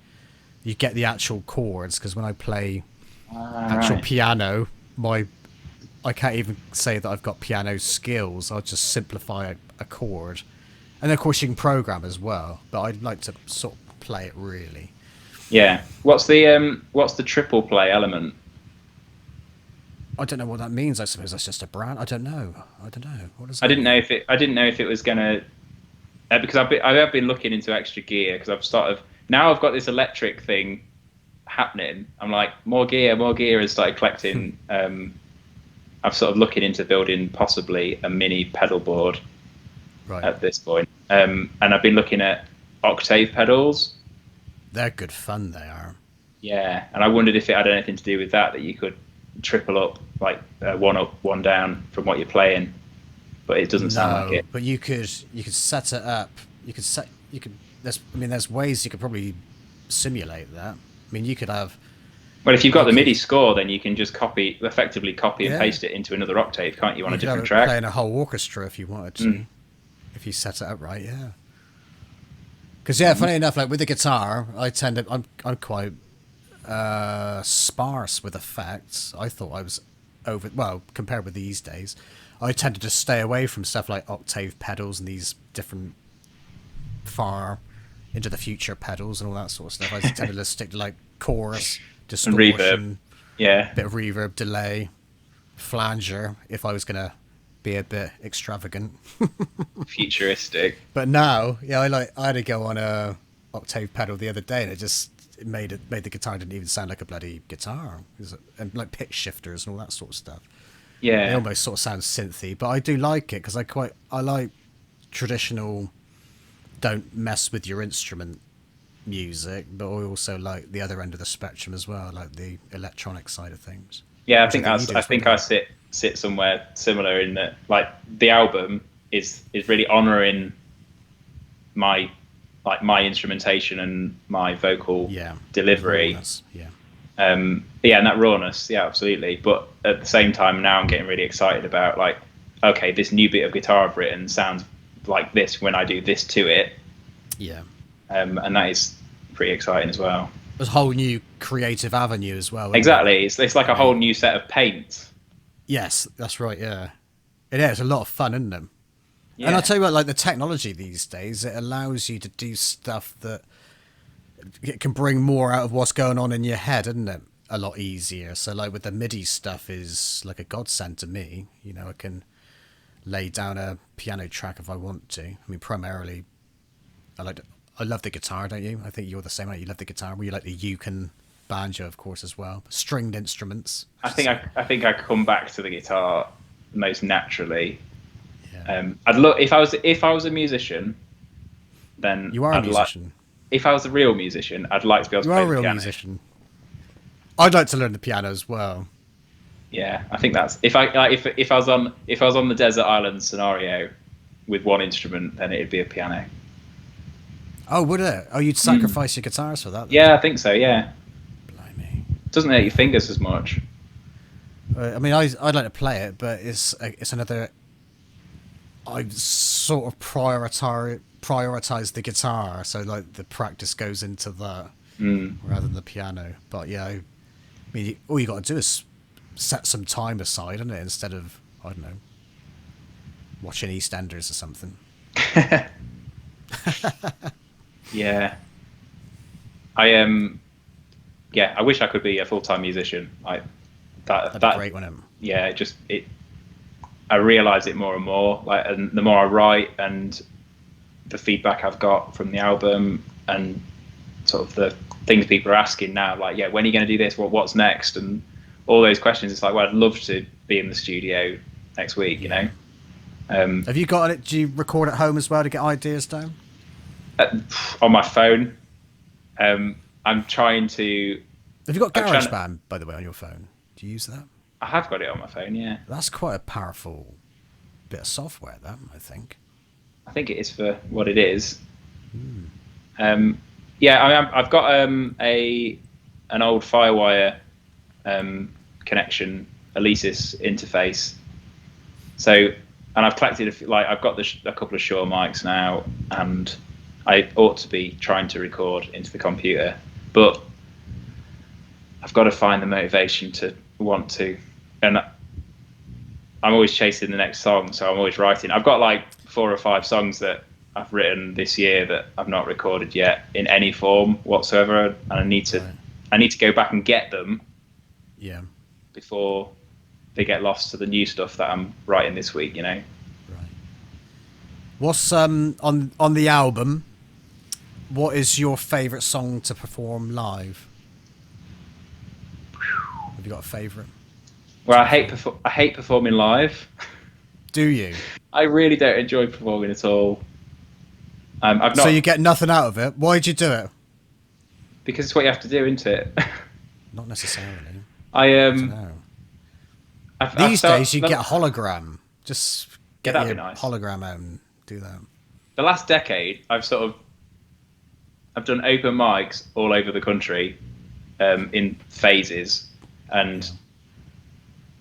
You get the actual chords because when I play actual Right. piano, I can't even say that I've got piano skills. I'll just simplify a chord, and then of course you can program as well. But I'd like to sort of play it really. Yeah. What's the triple play element? I don't know what that means. I suppose that's just a brand. I don't know. What does I that didn't know mean? I didn't know if it was gonna because I have been looking into extra gear because I've started now I've got this electric thing happening. I'm like more gear has started collecting. I'm sort of looking into building possibly a mini pedal board Right. at this point. And I've been looking at octave pedals. They're good fun. They are. Yeah, and I wondered if it had anything to do with that you could triple like one up, one down from what you're playing, but it doesn't sound like No, it. but you could set it up. You could. There's ways you could probably simulate that. I mean, you could have. Well, if you've got You the could. MIDI score, then you can just effectively copy and Yeah. paste it into another octave, can't you, on You a could have different it track? playing a whole orchestra if you wanted to. Mm. If you set it up right, yeah. Because yeah, funny enough, like with the guitar, I'm quite sparse with effects. I thought I was compared with these days, I tended to stay away from stuff like octave pedals and these different far into the future pedals and all that sort of stuff. I tended to stick to like chorus, And reverb. distortion, Yeah. bit of reverb, delay, flanger if I was gonna be a bit extravagant. Futuristic. But now, yeah, I had to go on a octave pedal the other day, and it made the guitar didn't even sound like a bloody guitar, and like pitch shifters and all that sort of stuff. It Yeah. almost sort of sounds synthy, but I do like it because I like traditional, don't mess with your instrument music, but I also like the other end of the spectrum as well, like the electronic side of things. Yeah, Which you do I as well, think don't I you? sit somewhere similar in that like the album is really honouring my my instrumentation and my vocal Yeah, delivery. rawness, yeah. Yeah, and that rawness, yeah, absolutely. But at the same time, now I'm getting really excited about like, okay, this new bit of guitar I've written sounds like this when I do this to it, Yeah. and that is pretty exciting as well. There's a whole new creative avenue as well, isn't it? Exactly, it's like I a whole mean, new set of paint. yes, that's right, yeah. It is a lot of fun, isn't it? And I'll Yeah, tell you what, like the technology these days, it allows you to do stuff that it can bring more out of what's going on in your head, isn't it? A lot easier. So like with the MIDI stuff is like a godsend to me. You know, I can lay down a piano track if I want to. I mean, primarily, I like to, I love the guitar, don't you? I think you're the same. Right? You love the guitar. You like the uke and banjo, of course, as well. Stringed instruments. I think I come back to the guitar most naturally. Yeah. I'd look if I was a musician, then You are a I'd like. musician. If I was a real musician, I'd like to be able to You play are a the real piano. musician. I'd like to learn the piano as well. Yeah, I think that's if I was on the desert island scenario with one instrument, then it'd be a piano. Oh, would it? Oh, you'd sacrifice your guitars for that then? Yeah, I think so. Yeah, Blimey. doesn't hurt your fingers as much. I mean, I'd like to play it, but it's another. I sort of prioritize the guitar, so like the practice goes into that rather than the piano. But yeah, I mean, all you got to do is set some time aside, isn't it? Instead of, I don't know, watching EastEnders or something. Yeah, I am. Yeah, I wish I could be a full-time musician. That'd be great, wouldn't it? Yeah, I realise it more and more. Like, and the more I write, and the feedback I've got from the album, and sort of the things people are asking now, like, yeah, when are you going to do this? What's next? And all those questions. It's like, well, I'd love to be in the studio next week. You know. Have you got it? Do you record at home as well to get ideas down? On my phone. I'm trying to. Have you got GarageBand, by the way, on your phone? Do you use that? I have got it on my phone, yeah. That's quite a powerful bit of software, that, I think. I think it is for what it is. Yeah, I've got an old FireWire connection, Alesis interface. So, and I've collected I've got a couple of Shure mics now, and I ought to be trying to record into the computer, but I've got to find the motivation to want to, and I'm always chasing the next song, so I'm always writing. I've got like 4 or 5 songs that I've written this year that I've not recorded yet in any form whatsoever, and I need to go back and get them. Yeah. Before they get lost to the new stuff that I'm writing this week, you know. Right. What's on the album? What is your favourite song to perform live? Have you got a favourite? Well, I hate performing live. Do you? I really don't enjoy performing at all. I've not. So you get nothing out of it. Why'd you do it? Because it's what you have to do, isn't it? Not necessarily. I don't know. These days you get a hologram. Just get your hologram out and do that. The last decade, I've done open mics all over the country, in phases, and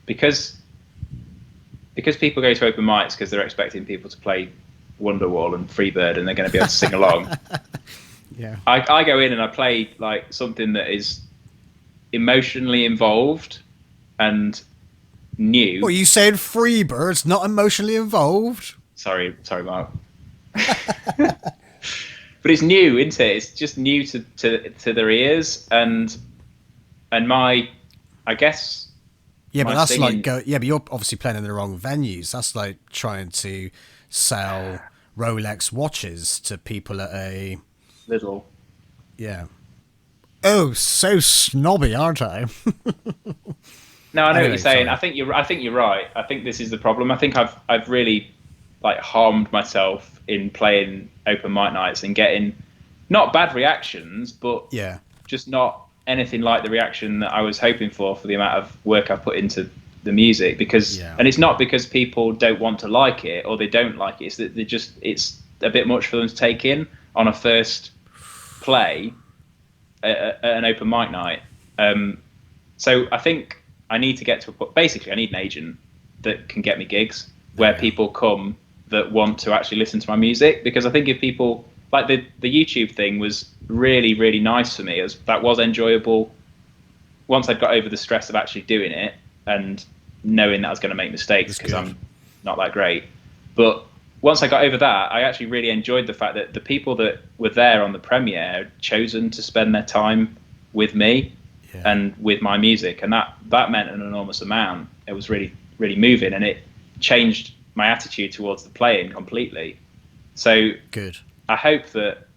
because people go to open mics because they're expecting people to play Wonderwall and Freebird and they're going to be able to sing along. Yeah. I go in and I play like something that is emotionally involved and new. What are you saying? Freebird's not emotionally involved? Sorry, Mark. But it's new, isn't it? It's just new to their ears, and I guess. Yeah, but that's singing, but you're obviously playing in the wrong venues. That's like trying to sell Rolex watches to people at a little. Yeah. Oh, so snobby, aren't I? No, I know what you're saying. Sorry. I think you're right. I think this is the problem. I think I've really harmed myself in playing open mic nights and getting not bad reactions, but just not anything like the reaction that I was hoping for the amount of work I put into the music. And it's not because people don't want to like it or they don't like it. It's that it's a bit much for them to take in on a first play at an open mic night. So I think I need to get to a point. Basically, I need an agent that can get me gigs where people come that want to actually listen to my music, because I think if people like the YouTube thing was really, really nice for me. That was enjoyable once I'd got over the stress of actually doing it and knowing that I was going to make mistakes because I'm not that great. But once I got over that, I actually really enjoyed the fact that the people that were there on the premiere had chosen to spend their time with me and with my music, and that meant an enormous amount. It was really, really moving, and it changed my attitude towards the playing completely. So good. I hope that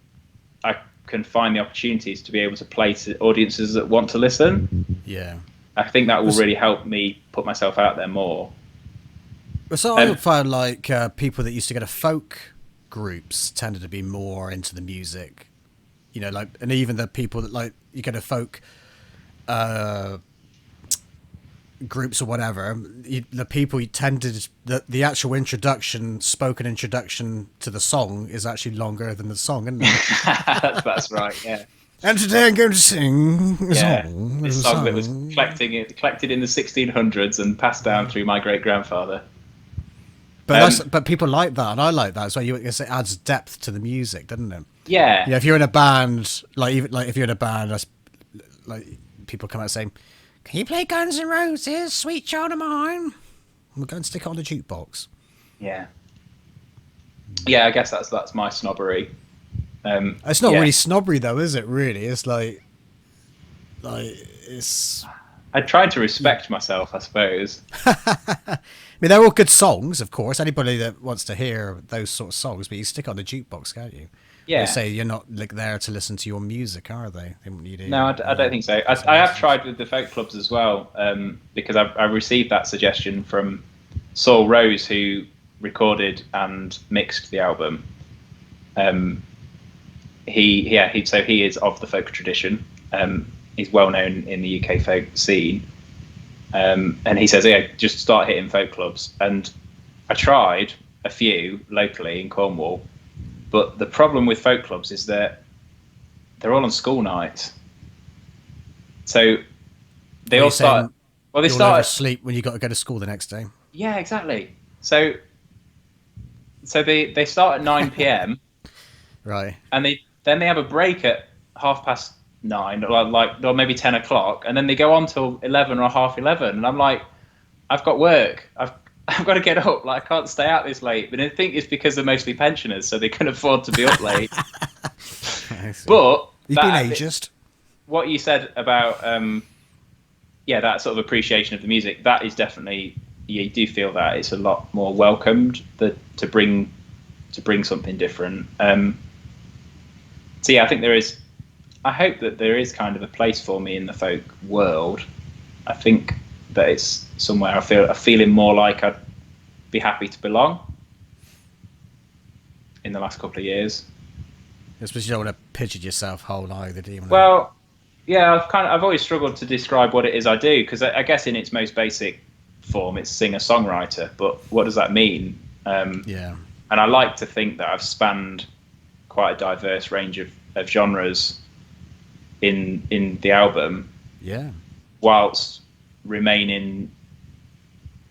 I can find the opportunities to be able to play to audiences that want to listen. Yeah. I think that will really help me put myself out there more. So I found like people that used to go to folk groups tended to be more into the music, you know, like, and even the people that like you go to folk groups or whatever, the people you tended the actual introduction, spoken introduction to the song is actually longer than the song, isn't it? That's right, yeah. And today I'm going to sing a song. This song that was collected in the 1600s and passed down through my great grandfather. But people like that, and I like that as well. It adds depth to the music, doesn't it? Yeah. Yeah. If you're in a band, if you're in a band, like people come out saying, "Can you play Guns N' Roses, Sweet Child of Mine?" We'll go and stick it on the jukebox. Yeah. Yeah, I guess that's my snobbery. It's not really snobbery though, is it? Really, it's like it's. I tried to respect myself, I suppose. I mean, they're all good songs, of course. Anybody that wants to hear those sort of songs, but you stick it on the jukebox, can't you? Yeah. They say you're not like there to listen to your music, are they? They want you to. No, I don't think so. I have tried with the folk clubs as well, because I received that suggestion from Saul Rose, who recorded and mixed the album. He is of the folk tradition. He's well known in the UK folk scene. And he says, yeah, just start hitting folk clubs. And I tried a few locally in Cornwall, but the problem with folk clubs is that they're all on school nights. So they all start. Well, they start asleep when you got to go to school the next day. Yeah, exactly. So they start at 9 p.m. Right. And then they have a break at 9:30, or maybe 10 o'clock, and then they go on till 11 or 11:30. And I'm like, I've got work. I've got to get up. Like, I can't stay out this late. But I think it's because they're mostly pensioners, so they can afford to be up late. But you've been ageist. What you said about that sort of appreciation of the music, that is definitely, you do feel that it's a lot more welcomed to bring something different. So yeah, I think I hope that there is kind of a place for me in the folk world. I think that it's somewhere I'm feeling more like I'd be happy to belong in the last couple of years. I suppose you don't want to pigeon yourself whole either, do you? Well, yeah, I've always struggled to describe what it is I do, because I guess in its most basic form, it's singer-songwriter. But what does that mean? Yeah. And I like to think that I've spanned quite a diverse range of genres in the album. Yeah. Whilst remaining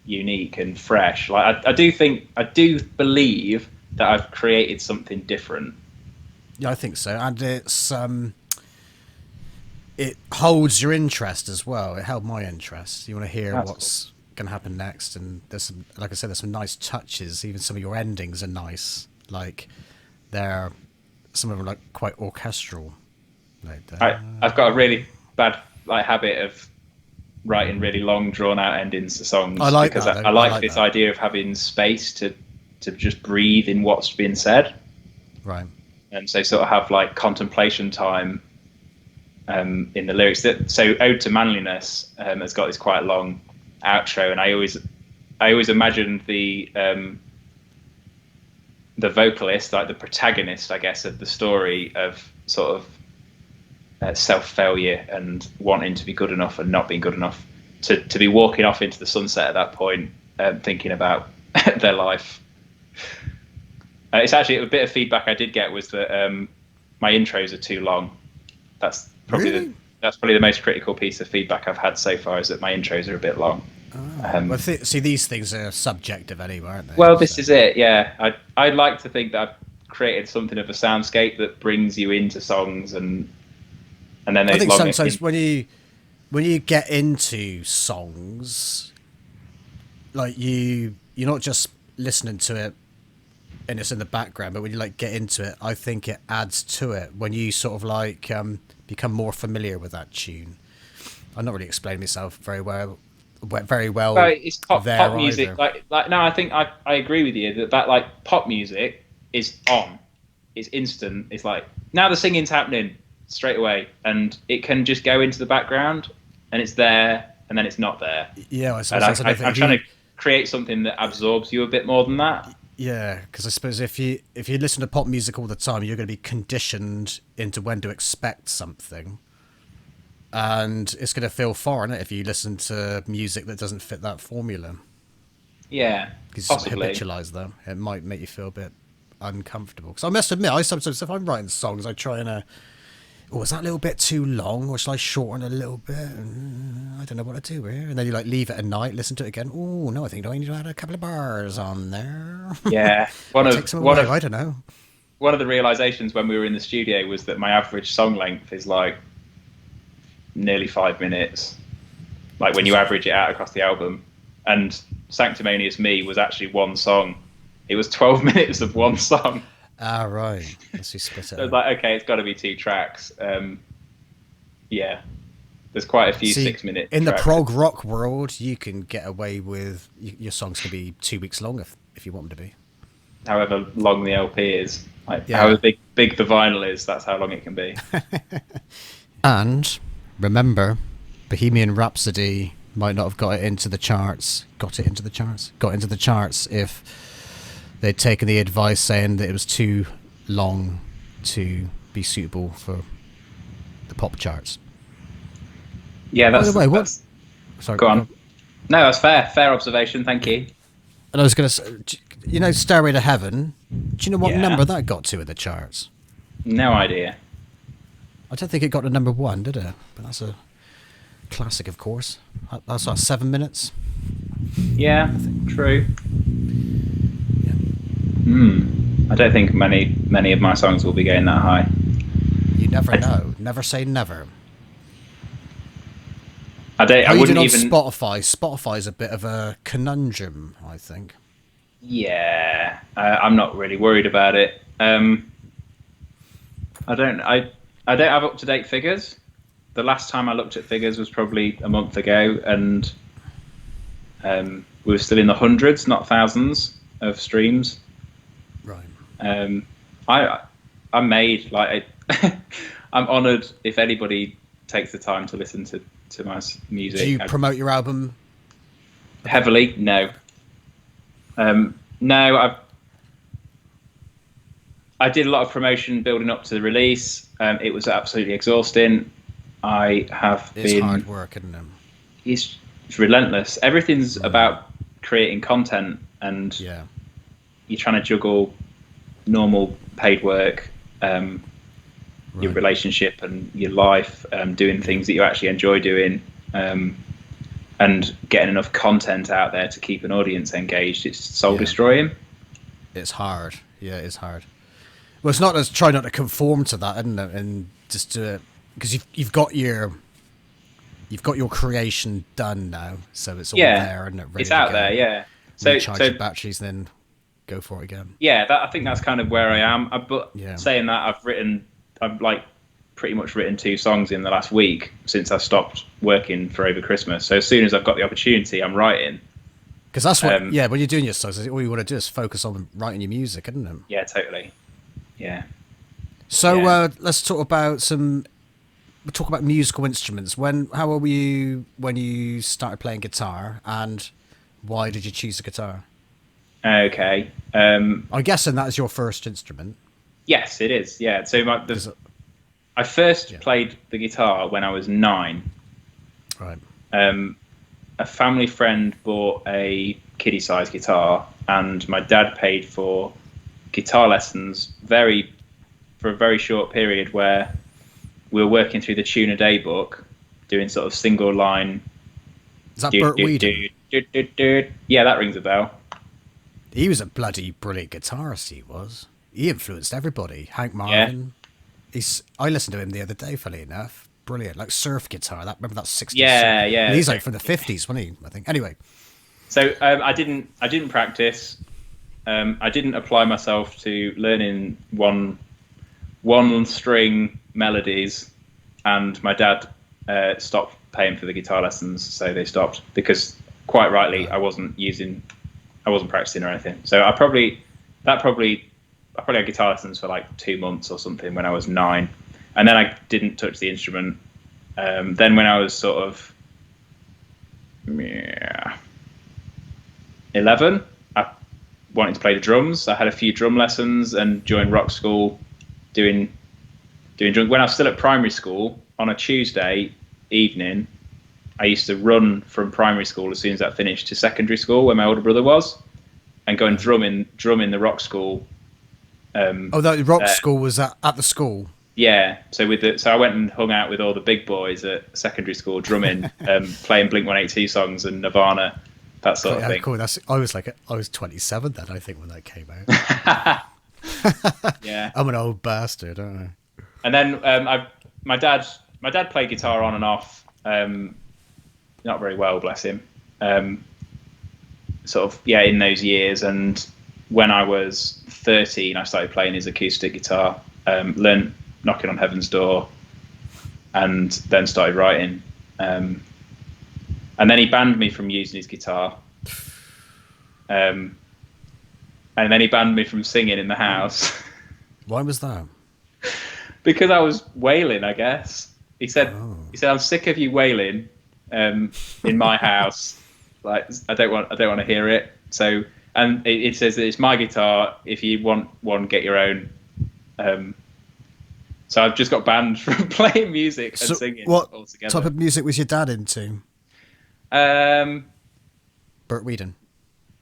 unique and fresh. Like I do believe that I've created something different. Yeah, I think so. And it's it holds your interest as well. It held my interest. You want to hear what's going to happen next, and there's some, like I said, there's some nice touches. Even some of your endings are nice. Like some of them are like quite orchestral. Like I've got a really bad habit of writing really long, drawn out endings to songs. I like because that. I like this idea of having space to just breathe in what's been said. Right. And so sort of have like contemplation time in the lyrics. So Ode to Manliness has got this quite long outro, and I always imagined the vocalist, like the protagonist, I guess, of the story, of sort of self-failure and wanting to be good enough and not being good enough, to be walking off into the sunset at that point, thinking about their life. It's actually a bit of feedback I did get was that my intros are too long. That's probably really? That's probably the most critical piece of feedback I've had so far, is that my intros are a bit long. Well, see, these things are subjective anyway, aren't they? Well, this is it. Yeah, I'd like to think that I've created something of a soundscape that brings you into songs, and then I think sometimes when you get into songs, like you're not just listening to it and it's in the background, but when you like get into it, I think it adds to it when you sort of like become more familiar with that tune. I'm not really explaining myself very well. Well, it's pop music. Like no, I think I agree with you that like pop music is on. it's instant. It's like now the singing's happening straight away, and it can just go into the background, and it's there, and then it's not there. Yeah, And I'm trying to create something that absorbs you a bit more than that. Yeah, because I suppose if you listen to pop music all the time, you're going to be conditioned into when to expect something, and it's going to feel foreign if you listen to music that doesn't fit that formula. Yeah, Because possibly. it's habitualized, though. It might make you feel a bit uncomfortable. Because I must admit, I sometimes, if I'm writing songs, I try and, oh, is that a little bit too long? Or shall I shorten a little bit? I don't know what to do here. And then you like leave it at night, listen to it again. Oh, no, I think I need to add a couple of bars on there. Yeah, Take some away, I don't know. One of the realizations when we were in the studio was that my average song length is like nearly 5 minutes. Like when you average it out across the album. And Sanctimonious Me was actually one song. It was 12 minutes of one song. Ah, right. Let's see, split it. So I was like, okay, it's got to be 2 tracks. Yeah, there's quite a few 6-minute. In the prog rock world, you can get away with your songs can be 2 weeks long if you want them to be. However long the LP is, like however big the vinyl is, that's how long it can be. And remember, Bohemian Rhapsody might not have got into the charts if they'd taken the advice saying that it was too long to be suitable for the pop charts. Yeah, that's... By the way, Sorry, go on. No, that's fair observation, thank you. And I was going to say, Stairway to Heaven, do you know what number that got to in the charts? No idea. I don't think it got to number 1, did it? But that's a classic, of course. That's like 7 minutes. Yeah, true. Yeah. I don't think many of my songs will be going that high. You never know. Never say never. I wouldn't even... Spotify. Spotify's a bit of a conundrum, I think. Yeah, I'm not really worried about it. I don't have up-to-date figures. The last time I looked at figures was probably a month ago, and we were still in the hundreds, not thousands, of streams. Right. I'm made like I'm honoured if anybody takes the time to listen to my music. Do you promote your album heavily? No. No, I did a lot of promotion building up to the release. It was absolutely exhausting. It's hard work, isn't it? It's relentless. Everything's about creating content, and you're trying to juggle normal paid work, your relationship and your life, doing things that you actually enjoy doing, and getting enough content out there to keep an audience engaged. It's soul destroying. It's hard. Yeah, it's hard. Well, it's not as try not to conform to that, isn't it? And just do it because you've got your creation done now, so it's all there and it's out there. Yeah. So recharge your batteries, then go for it again. Yeah, I think that's kind of where I am. But saying that, I've like pretty much written 2 songs in the last week since I stopped working for over Christmas. So as soon as I've got the opportunity, I'm writing. Because that's what, when you're doing your songs, all you want to do is focus on writing your music, isn't it? Yeah, totally. Yeah. So let's talk about musical instruments. How old were you when you started playing guitar, and why did you choose the guitar? Okay. I'm guessing that is your first instrument. Yes, it is. Yeah. So I first played the guitar when I was 9. Right. A family friend bought a kiddie-sized guitar, and my dad paid for guitar lessons for a very short period where we were working through the tune a day book, doing sort of single line. Is that Burt Weedon? Yeah, that rings a bell. He was a bloody brilliant guitarist. He was. He influenced everybody. Hank Marvin. Yeah. I listened to him the other day, funny enough. Brilliant, like surf guitar. Remember that 60s? Yeah. And he's like from the 50s, wasn't he? I think. Anyway. So I didn't practice. I didn't apply myself to learning one string melodies, and my dad stopped paying for the guitar lessons, so they stopped because, quite rightly, I wasn't practicing or anything. So that probably I probably had guitar lessons for like 2 months or something when I was 9, and then I didn't touch the instrument. Then when I was sort of 11, I wanted to play the drums. I had a few drum lessons and joined rock school, doing drum. When I was still at primary school, on a Tuesday evening, I used to run from primary school as soon as that finished to secondary school where my older brother was, and go and drum in the rock school. That rock school was at the school. Yeah, so I went and hung out with all the big boys at secondary school, drumming, playing Blink-182 songs and Nirvana, that sort of thing. Cool. I was 27 then, I think, when that came out. Yeah, I'm an old bastard, aren't I? And then my dad played guitar on and off, not very well, bless him. Sort of, yeah, in those years. And when I was 13, I started playing his acoustic guitar, learned Knocking on Heaven's Door, and then started writing. And then he banned me from using his guitar. And then he banned me from singing in the house. Why was that? Because I was wailing, I guess. He said, "I'm sick of you wailing in my house. Like, I don't want to hear it." So, and it says that it's my guitar. If you want one, get your own. So I've just got banned from playing music and singing altogether. What type of music was your dad into? Burt Weedon.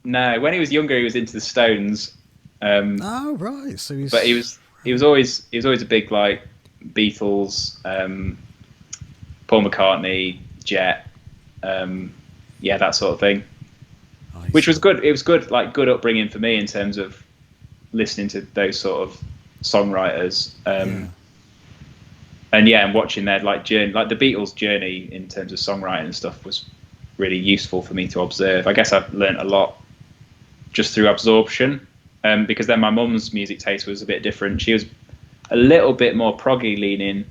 No, when he was younger, he was into the Stones. Oh right, so but he was always a big like Beatles, Paul McCartney, Jet, that sort of thing. Which was good. It was good, like good upbringing for me in terms of listening to those sort of songwriters. And watching their like journey, like the Beatles' journey in terms of songwriting and stuff was really useful for me to observe. I guess I've learned a lot just through absorption, because then my mum's music taste was a bit different. She was a little bit more proggy leaning,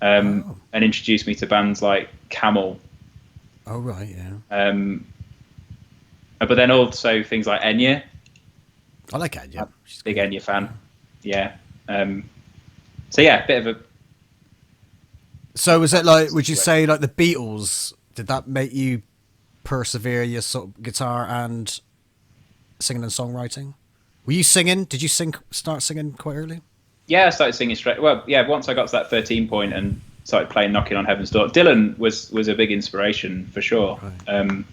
and introduced me to bands like Camel. Oh right, yeah. But then also things like Enya. I like Enya. Big Enya fan. Yeah. So yeah, bit of a. So was it like? Would you say like the Beatles? Did that make you persevere your sort of guitar and singing and songwriting? Were you singing? Did you start singing quite early? Yeah, I started singing straight. Well, yeah, once I got to that 13 point and started playing Knocking on Heaven's Door. Dylan was a big inspiration for sure. Right.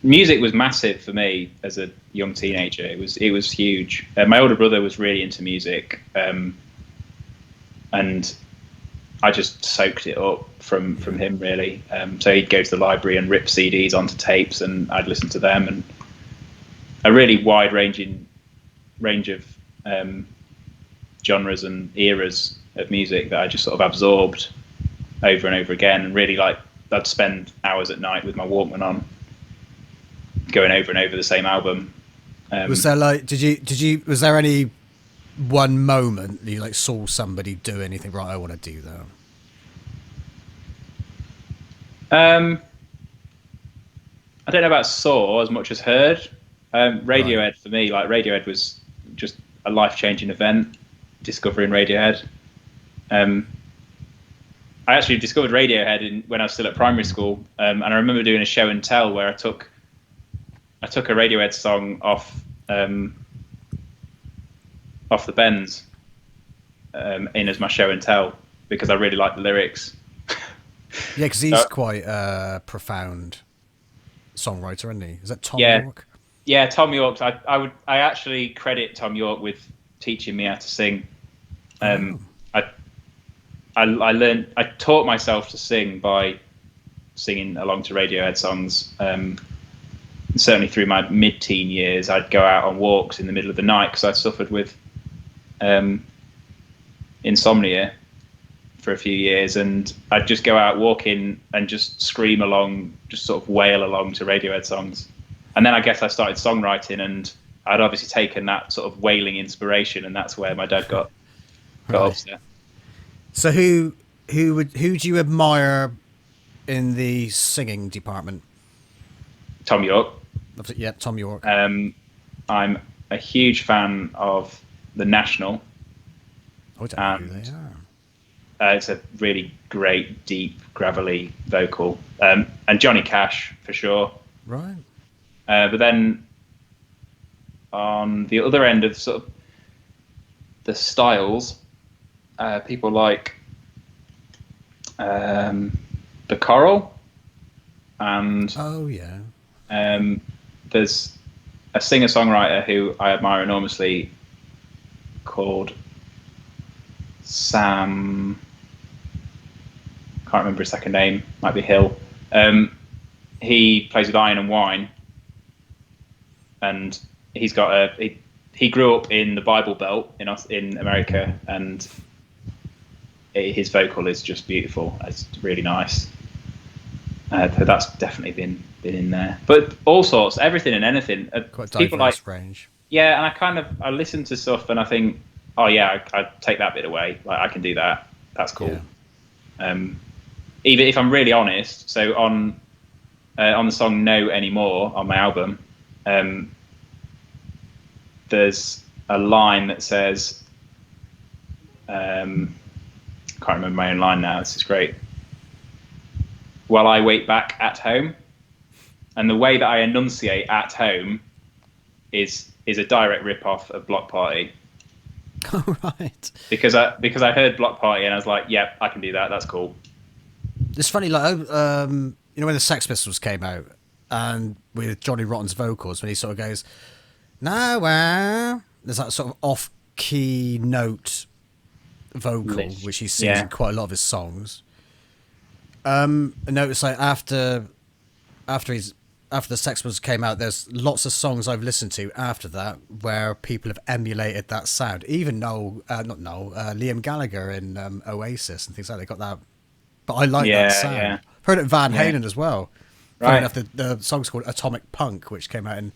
Music was massive for me as a young teenager. It was huge. My older brother was really into music, and I just soaked it up from him really. So he'd go to the library and rip CDs onto tapes, and I'd listen to them, and a really wide range of genres and eras of music that I just sort of absorbed over and over again. And really, like, I'd spend hours at night with my Walkman on, going over and over the same album. Was there like, was there any one moment you like saw somebody do anything, right, I want to do that? I don't know about saw as much as heard. Radiohead, right. For me, like Radiohead was just a life-changing event, discovering Radiohead. I actually discovered Radiohead when I was still at primary school, and I remember doing a show and tell where I took a Radiohead song off the bends in as my show and tell because I really liked the lyrics. Yeah, because he's quite a profound songwriter, isn't he? Is that Tom York? Yeah, Tom York. I actually credit Tom York with teaching me how to sing. I taught myself to sing by singing along to Radiohead songs. Certainly through my mid-teen years, I'd go out on walks in the middle of the night because I suffered with insomnia for a few years, and I'd just go out walking and just scream along, just sort of wail along to Radiohead songs. And then I guess I started songwriting, and I'd obviously taken that sort of wailing inspiration, and that's where my dad got upset. So who do you admire in the singing department? Tom York. Yeah, Tom York. I'm a huge fan of The National. I don't know who they are. It's a really great, deep, gravelly vocal. And Johnny Cash, for sure. Right. But then on the other end of sort of the styles, people like the Coral, and oh yeah, there's a singer-songwriter who I admire enormously called Sam. Can't remember his second name. Might be Hill. He plays with Iron and Wine, and he's got he grew up in the Bible Belt in America, and his vocal is just beautiful. It's really nice. So that's definitely been in there. But all sorts, everything and anything. quite diverse people like range. Yeah, and I listen to stuff and I think, oh yeah, I take that bit away. Like I can do that. That's cool. Yeah. Even if I'm really honest, so on the song "No Anymore" on my album, there's a line that says, can't remember my own line now. This is great. While I wait back at home, and the way that I enunciate "at home" is a direct rip-off of Block Party. Oh, right. Because I heard Block Party and I was like, yeah, I can do that. That's cool. It's funny, like you know, when the Sex Pistols came out, and with Johnny Rotten's vocals, when he sort of goes, "No, there's that sort of off-key note vocal, which he sings in quite a lot of his songs. And notice like after the Sex Pistols came out, there's lots of songs I've listened to after that where people have emulated that sound. Even Liam Gallagher in Oasis and things like that. They got that, but I like that sound. Yeah. Heard it in Van Halen as well. Funny enough, the song's called Atomic Punk, which came out in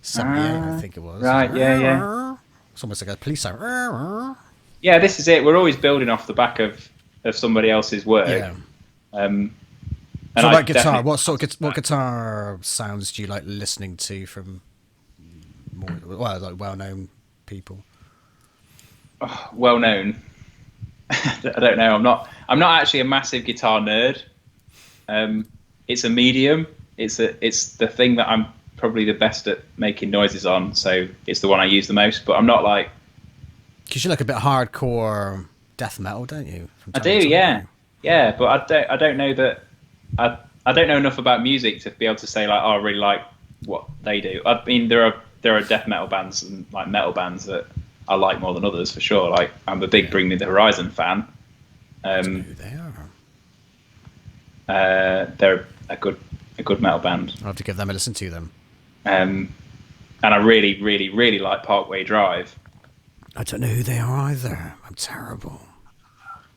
'78, I think it was. Right, yeah. It's almost like a police sound. Yeah, this is it. We're always building off the back of somebody else's work. Yeah. And so about guitar, what guitar sounds do you like listening to from well-known people? Oh, well-known. I don't know. I'm not actually a massive guitar nerd. It's a medium. It's the thing that I'm probably the best at making noises on. So it's the one I use the most. But I'm not like. Because you like a bit hardcore death metal, don't you? I do, yeah. Yeah, but I don't know that. I don't know enough about music to be able to say like, oh, I really like what they do. I mean, there are death metal bands and like metal bands that I like more than others for sure. Like I'm a big Bring Me the Horizon fan. Who they are? They're a good metal band. I'll have to give them a listen to them. And I really, really, really like Parkway Drive. I don't know who they are either. I'm terrible.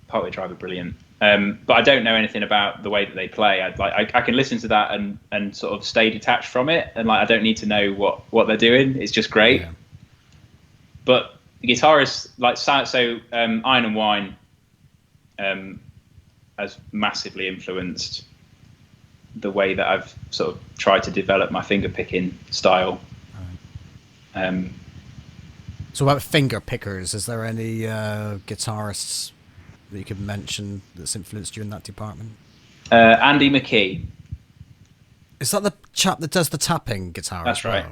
Parkway Drive are brilliant. But I don't know anything about the way that they play. I can listen to that and sort of stay detached from it, and like I don't need to know what they're doing. It's just great. Yeah. But the guitarists like so Iron and Wine has massively influenced the way that I've sort of tried to develop my finger picking style. Right. So about finger pickers, is there any guitarists that you could mention that's influenced you in that department? Andy Mckee. Is that the chap that does the tapping guitar? That's right.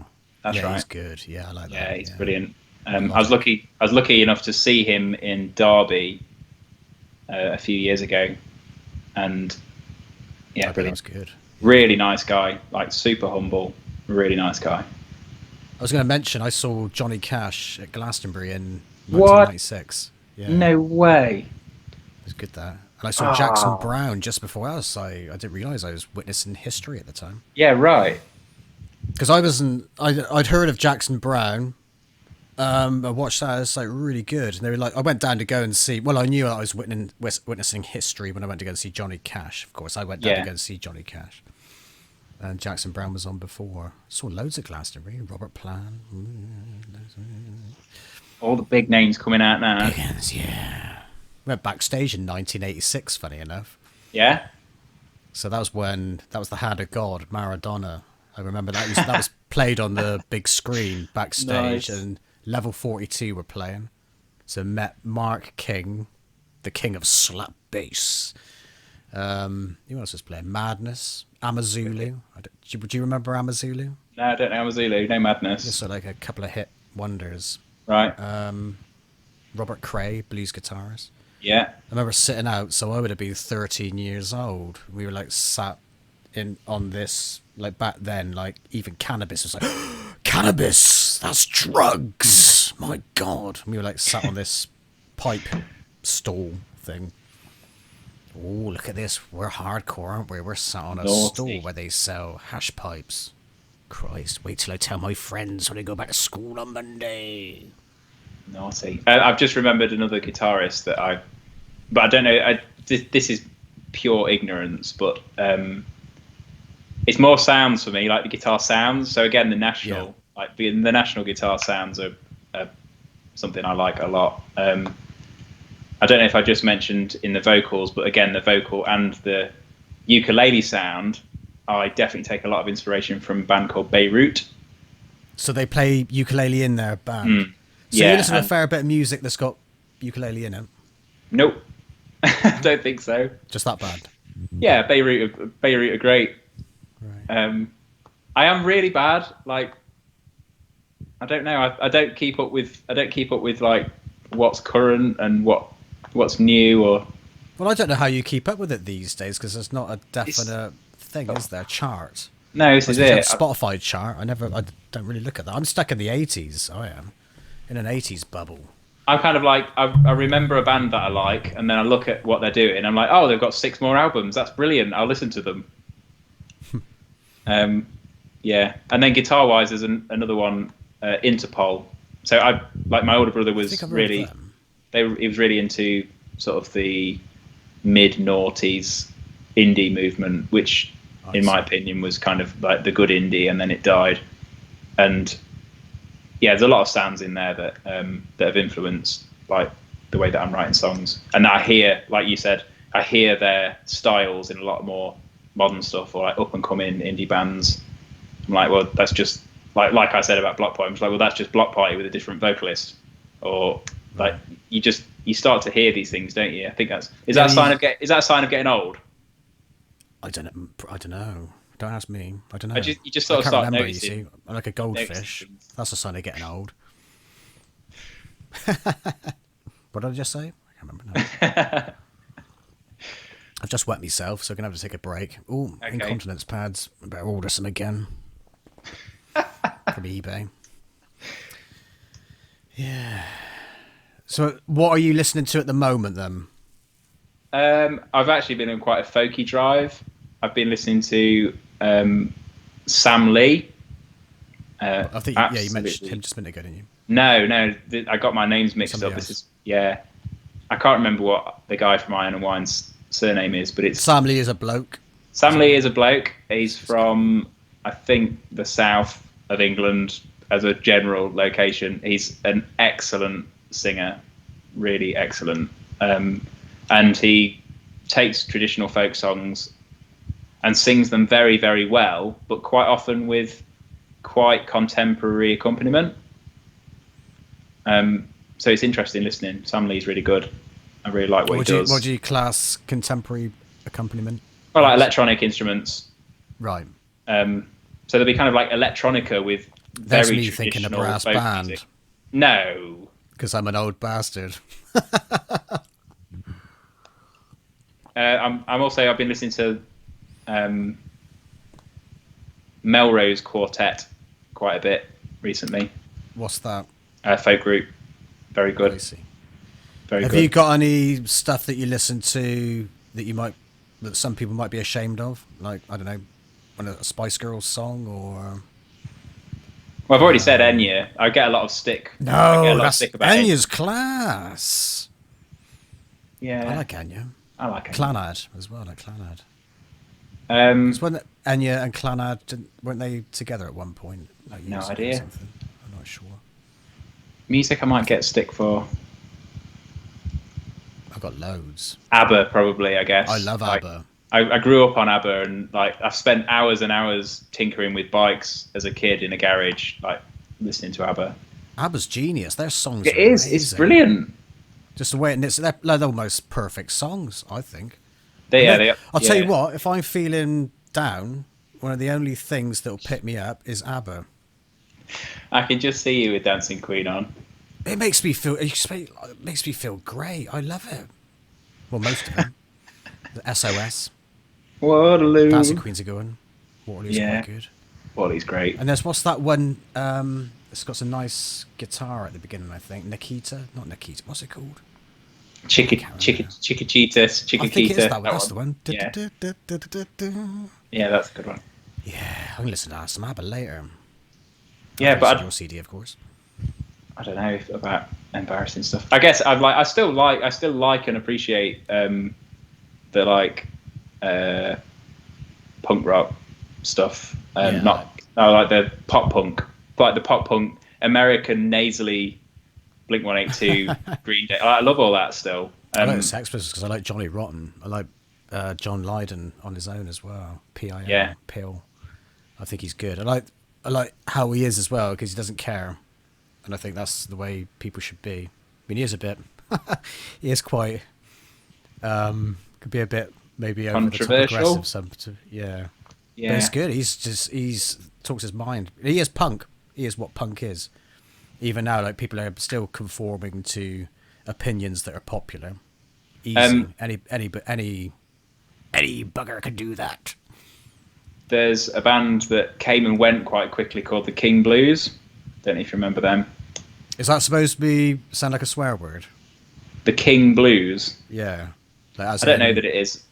That's right. He's good. Yeah, I like that. Yeah, he's brilliant. I was lucky enough to see him in Derby a few years ago, and yeah, brilliant. That was good. Really nice guy, like super humble. Really nice guy. I was going to mention I saw Johnny Cash at Glastonbury in 1996. Yeah. No way. It was good that. And I saw Jackson Browne just before us. I didn't realise I was witnessing history at the time. Yeah, right. Because I'd heard of Jackson Browne. I watched that. It's like really good. And they were like, I went down to go and see. Well, I knew I was witnessing history when I went to go and see Johnny Cash. Of course, I went down to go and see Johnny Cash. And Jackson Browne was on before. Saw loads of Glastonbury. Robert Plant. All the big names coming out now. Yeah. Went backstage in 1986, funny enough. Yeah? So that was the Hand of God, Maradona. I remember that was played on the big screen backstage, Nice. and Level 42 were playing. So met Mark King, the king of slap bass. Who else was playing? Madness, Amazulu. Do you remember Amazulu? No, I don't know Zulu. No Madness. Just like a couple of hit wonders. Right. Robert Cray, blues guitarist. Yeah. I remember sitting out, so I would have been 13 years old. We were like sat in on this, like back then, like even cannabis was like, cannabis, that's drugs. My God. And we were like sat on this pipe stall thing. Oh, look at this. We're hardcore, aren't we? We're sat on a Naughty. stall where they sell hash pipes. Christ, wait till I tell my friends when I go back to school on Monday. Naughty. I've just remembered another guitarist but I don't know. This is pure ignorance, but it's more sounds for me, like the guitar sounds. So again, the national, like the national guitar sounds are something I like a lot. I don't know if I just mentioned in the vocals, but again, the vocal and the ukulele sound, I definitely take a lot of inspiration from a band called Beirut. So they play ukulele in their band. So Yeah, you listen to a fair bit of music that's got ukulele in it. Nope. I don't think so. Just that bad. Yeah, Beirut are great. Right. I am really bad. Like, I don't know. I don't keep up with like what's current and what's new or. Well, I don't know how you keep up with it these days because there's not a definite thing, is there? Chart. No, this is it. Spotify chart. I don't really look at that. I'm stuck in the 80s. I am in an 80s bubble. I'm kind of like I remember a band that I like, and then I look at what they're doing, and I'm like, oh, they've got 6 more albums. That's brilliant. I'll listen to them. Yeah, and then guitar-wise, there's another one, Interpol. So I like my older brother was really he was really into sort of the mid-noughties indie movement, which in my opinion was kind of like the good indie, and then it died. And yeah, there's a lot of sounds in there that have influenced like the way that I'm writing songs. And I hear, like you said, I hear their styles in a lot more modern stuff or like up and coming indie bands. I'm like, well, that's just like I said about Block Party. I'm like, well, that's just Block Party with a different vocalist. Or like you start to hear these things, don't you? I think is that a sign of getting old? I don't know. Don't ask me. I don't know. You just sort of start remember, noticing. you see. I'm like a goldfish. That's a sign of getting old. What did I just say? I can't remember now. I've just wet myself, so I'm going to have to take a break. Oh, okay. Incontinence pads. I better order some again. From eBay. Yeah. So what are you listening to at the moment, then? I've actually been on quite a folky drive. I've been listening to Sam Lee. I think you mentioned him just a minute ago, didn't you? No, I got my names mixed Somebody up. else. I can't remember what the guy from Iron and Wine's surname is, but it's Sam Lee is a bloke. Sam Lee is a bloke. He's from, I think, the south of England as a general location. He's an excellent singer, really excellent, and he takes traditional folk songs and sings them very, very well, but quite often with quite contemporary accompaniment. So it's interesting listening. Sam Lee's really good. I really like what he does. What do you class contemporary accompaniment? Well, like electronic instruments. Right. So there'll be kind of like electronica with very That's me traditional thinking a brass folk band. music. No. Because I'm an old bastard. I've been listening to Melrose Quartet quite a bit recently. What's that? Folk group. Very good. I see. Very Have good. you got any stuff that you listen to that some people might be ashamed of? Like, I don't know, a Spice Girls song or... Well, I've already said Enya. I get a lot of stick. No, that's Enya's class. Yeah. I like Enya. I like Enya. Clannad as well, like Clannad. It's when Enya and Clannad, weren't they together at one point? Like no idea. I'm not sure. Music I might get stick for. I've got loads. ABBA, probably, I guess. I love ABBA. I grew up on ABBA, and like I've spent hours and hours tinkering with bikes as a kid in a garage, like listening to ABBA. ABBA's genius. Their songs It are is. It's amazing. brilliant. Just the way they're like the most perfect songs, I think. I'll tell you what, if I'm feeling down, one of the only things that'll pick me up is ABBA. I can just see you with Dancing Queen on. It makes me feel great. I love it. Well, most of them. The SOS. Waterloo. Dancing Queen's a good one. Waterloo's quite good. Waterloo's great. And there's what's that one? It's got some nice guitar at the beginning, I think. Nikita, not Nikita. What's it called? Chiquititas. I think it is that one. That's the one. Yeah. Yeah, that's a good one. Yeah, I'm gonna listen to some ABBA later. Yeah, but your CD, of course. I don't know about embarrassing stuff. I guess I still like and appreciate the punk rock stuff. Not I like the pop punk, like the pop punk American nasally Blink-182, Green Day. I love all that still. I like the Sex Pistols because I like Johnny Rotten. I like John Lydon on his own as well. P.I.M. Yeah. Pill. I think he's good. I like how he is as well because he doesn't care, and I think that's the way people should be. I mean, he is a bit. He is quite. Could be a bit maybe over the top aggressive. Yeah. But it's good. He's talks his mind. He is punk. He is what punk is. Even now, like people are still conforming to opinions that are popular. Easy. Any bugger can do that. There's a band that came and went quite quickly called the King Blues. Don't know if you remember them. Is that supposed to sound like a swear word? The King Blues. Yeah. I don't know that it is.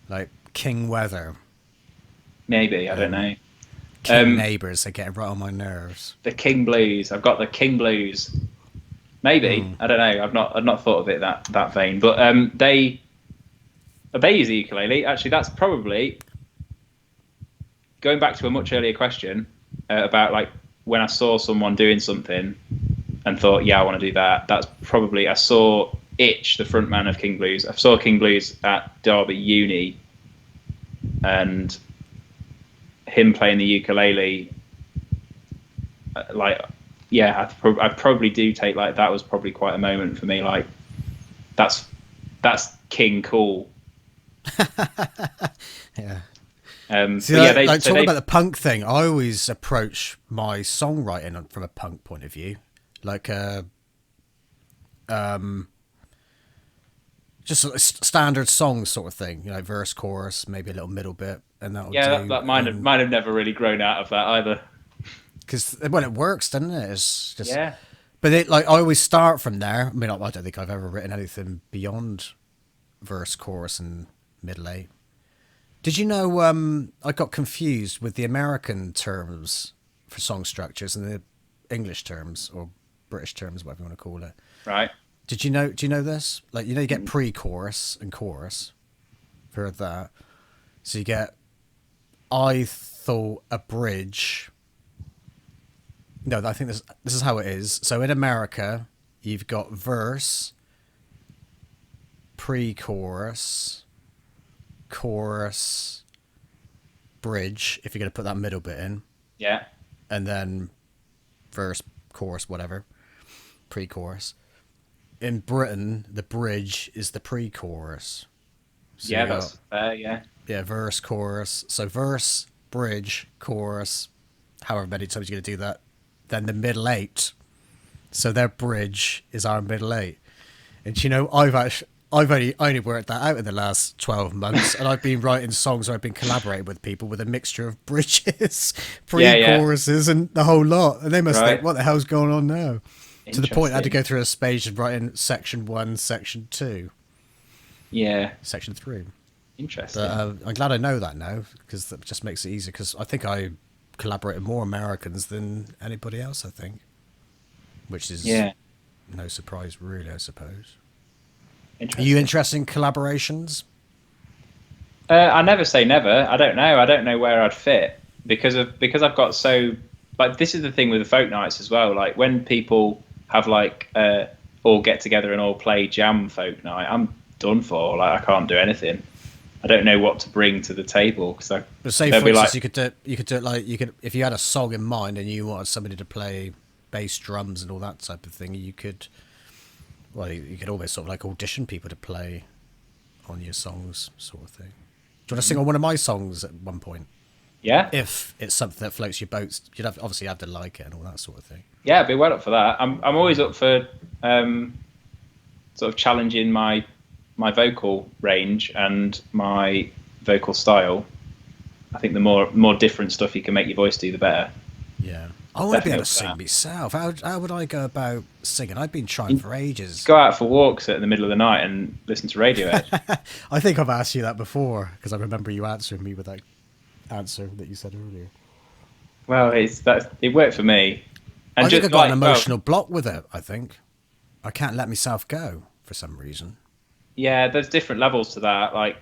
Like King Weather. Maybe, I don't know. King Neighbours are getting right on my nerves. The King Blues. I've got the King Blues. Maybe. I don't know. I've not thought of it that vein. But they use the ukulele. Actually, that's probably going back to a much earlier question about like when I saw someone doing something and thought, yeah, I want to do that. That's probably I saw Itch, the front man of King Blues. I saw King Blues at Derby Uni, and him playing the ukulele, I probably do take like that was probably quite a moment for me. Like, that's King cool. Yeah. Talking about the punk thing, I always approach my songwriting from a punk point of view, like just a standard song sort of thing, verse, chorus, maybe a little middle bit, and that'll do. That might have never really grown out of that either. Because it works, doesn't it? It's just But I always start from there. I mean, I don't think I've ever written anything beyond verse, chorus, and middle eight. Did you know I got confused with the American terms for song structures and the English terms or British terms, whatever you want to call it? Right. Do you know this? Like, you get pre-chorus and chorus. I've heard that. So you get, I thought, a bridge. No, I think this is how it is. So in America, you've got verse, pre-chorus, chorus, bridge, if you're going to put that middle bit in. Yeah. And then verse, chorus, whatever, pre-chorus. In Britain, the bridge is the pre-chorus. So that's fair, yeah. Yeah, verse, chorus. So verse, bridge, chorus, however many times you're going to do that. Then the middle eight. So their bridge is our middle eight. And I've only worked that out in the last 12 months, and I've been writing songs where I've been collaborating with people with a mixture of bridges, pre-choruses, and the whole lot. And they must think, what the hell's going on now? To the point I had to go through a stage of writing section 1, section 2. Yeah. Section 3. Interesting. But I'm glad I know that now, because that just makes it easier, because I think I collaborate with more Americans than anybody else, I think. Which is no surprise, really, I suppose. Are you interested in collaborations? I never say never. I don't know. I don't know where I'd fit because I've got so like this is the thing with the folk nights as well. Like when people have like all get together and all play jam folk night, I'm done for. Like I can't do anything. I don't know what to bring to the table because But say, they'll for be instance, like, you could do it like you could if you had a song in mind and you wanted somebody to play bass drums and all that type of thing. You could, well, you could almost sort of like audition people to play on your songs, sort of thing. Do you want to sing on one of my songs at one point? yeah, If it's something that floats your boat, obviously have to like it and all that sort of thing. yeah, I'd be well up for that. I'm always up for sort of challenging my vocal range and my vocal style. I think the more different stuff you can make your voice do, the better. Yeah. I want to be Definitely able up to for sing that. myself. How would I go about singing? I've been trying You for ages. go out for walks in the middle of the night and listen to Radiohead. I think I've asked you that before because I remember you answering me with that answer that you said earlier. Well, it worked for me. And I think I just got an like, well, emotional block with it. I think I can't let myself go for some reason. yeah, there's different levels to that. Like,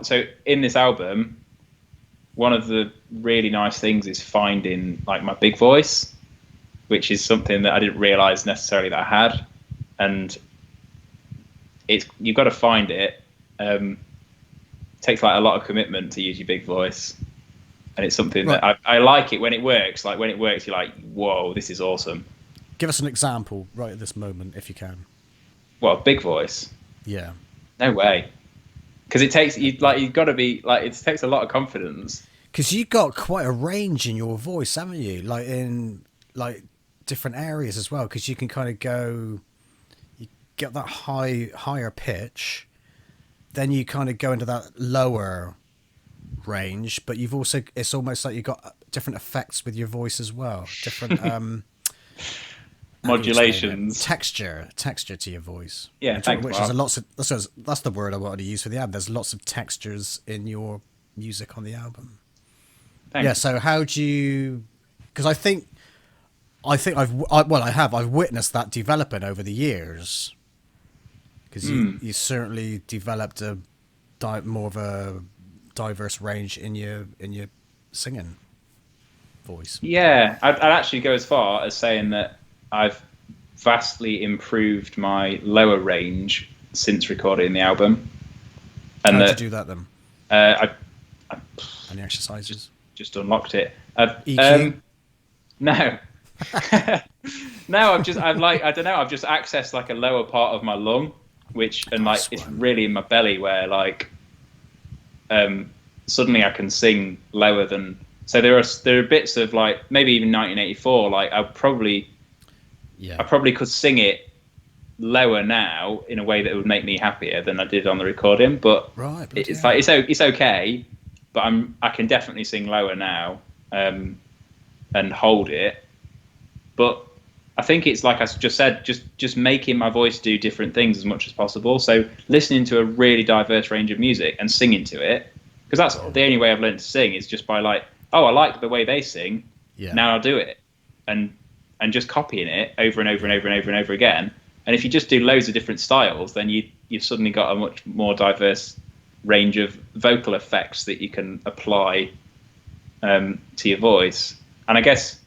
so in this album, one of the really nice things is finding like my big voice, which is something that I didn't realize necessarily that I had, and you've got to find it. It takes like a lot of commitment to use your big voice, and it's something Right. that I like it when it works. Like when it works, you're like, whoa, this is awesome. Give us an example right at this moment, if you can. What a big voice! Yeah. No way, because it takes you've got to be like it takes a lot of confidence. Because you got quite a range in your voice, haven't you? Like in like different areas as well. Because you can kind of go, you get that higher pitch, then you kind of go into that lower range. But you've also, it's almost like you've got different effects with your voice as well. Different how do you explain it? Modulations. Texture to your voice. Yeah, thanks, Which Mark. is that's the word I wanted to use for the album. There's lots of textures in your music on the album. Thanks. Yeah. So how do you? Because I've witnessed that developing over the years. Because you certainly developed more of a diverse range in your singing voice. Yeah, I'd actually go as far as saying that I've vastly improved my lower range since recording the album, and How'd you that do that then? I Any exercises? just unlocked it. EQ? No, no, I don't know. I've just accessed like a lower part of my lung, and like Nice it's one. really in my belly where like suddenly I can sing lower than. So there are bits of like maybe even 1984. Like I probably Yeah. could sing it lower now in a way that would make me happier than I did on the recording. But Right. it's Bloody hell. like it's okay. But I can definitely sing lower now and hold it. But I think it's like I just said, just making my voice do different things as much as possible. So listening to a really diverse range of music and singing to it, because that's the only way I've learned to sing is just by like, oh, I like the way they sing. Yeah. Now I'll do it, and just copying it over and over and over and over and over again. And if you just do loads of different styles, then you've suddenly got a much more diverse range of vocal effects that you can apply to your voice. And I guess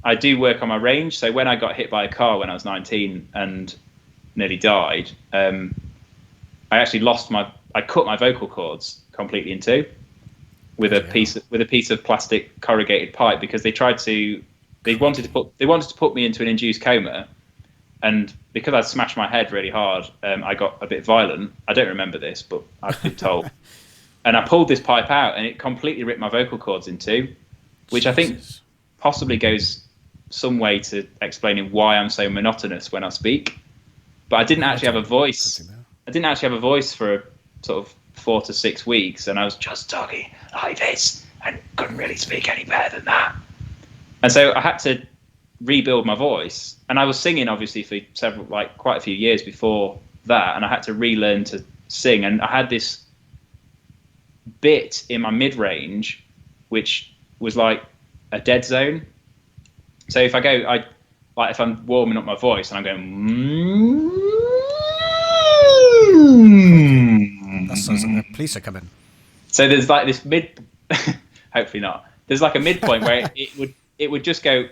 I do work on my range. So when I got hit by a car when I was 19 and nearly died, I actually I cut my vocal cords completely in two with a piece of plastic corrugated pipe because they wanted to put me into an induced coma, and because I'd smashed my head really hard, I got a bit violent. I don't remember this, but I've been told. And I pulled this pipe out, and it completely ripped my vocal cords in two, which I think Jesus. possibly goes some way to explaining why I'm so monotonous when I speak. But I didn't actually have a voice. I didn't actually have a voice for sort of 4 to 6 weeks, and I was just talking like this and couldn't really speak any better than that. And so I had to rebuild my voice, and I was singing obviously for quite a few years before that, and I had to relearn to sing. And I had this bit in my mid-range, which was like a dead zone. So if if I'm warming up my voice and I'm going, That sounds like the police are coming. so there's like this hopefully not. There's like a midpoint where it would just go,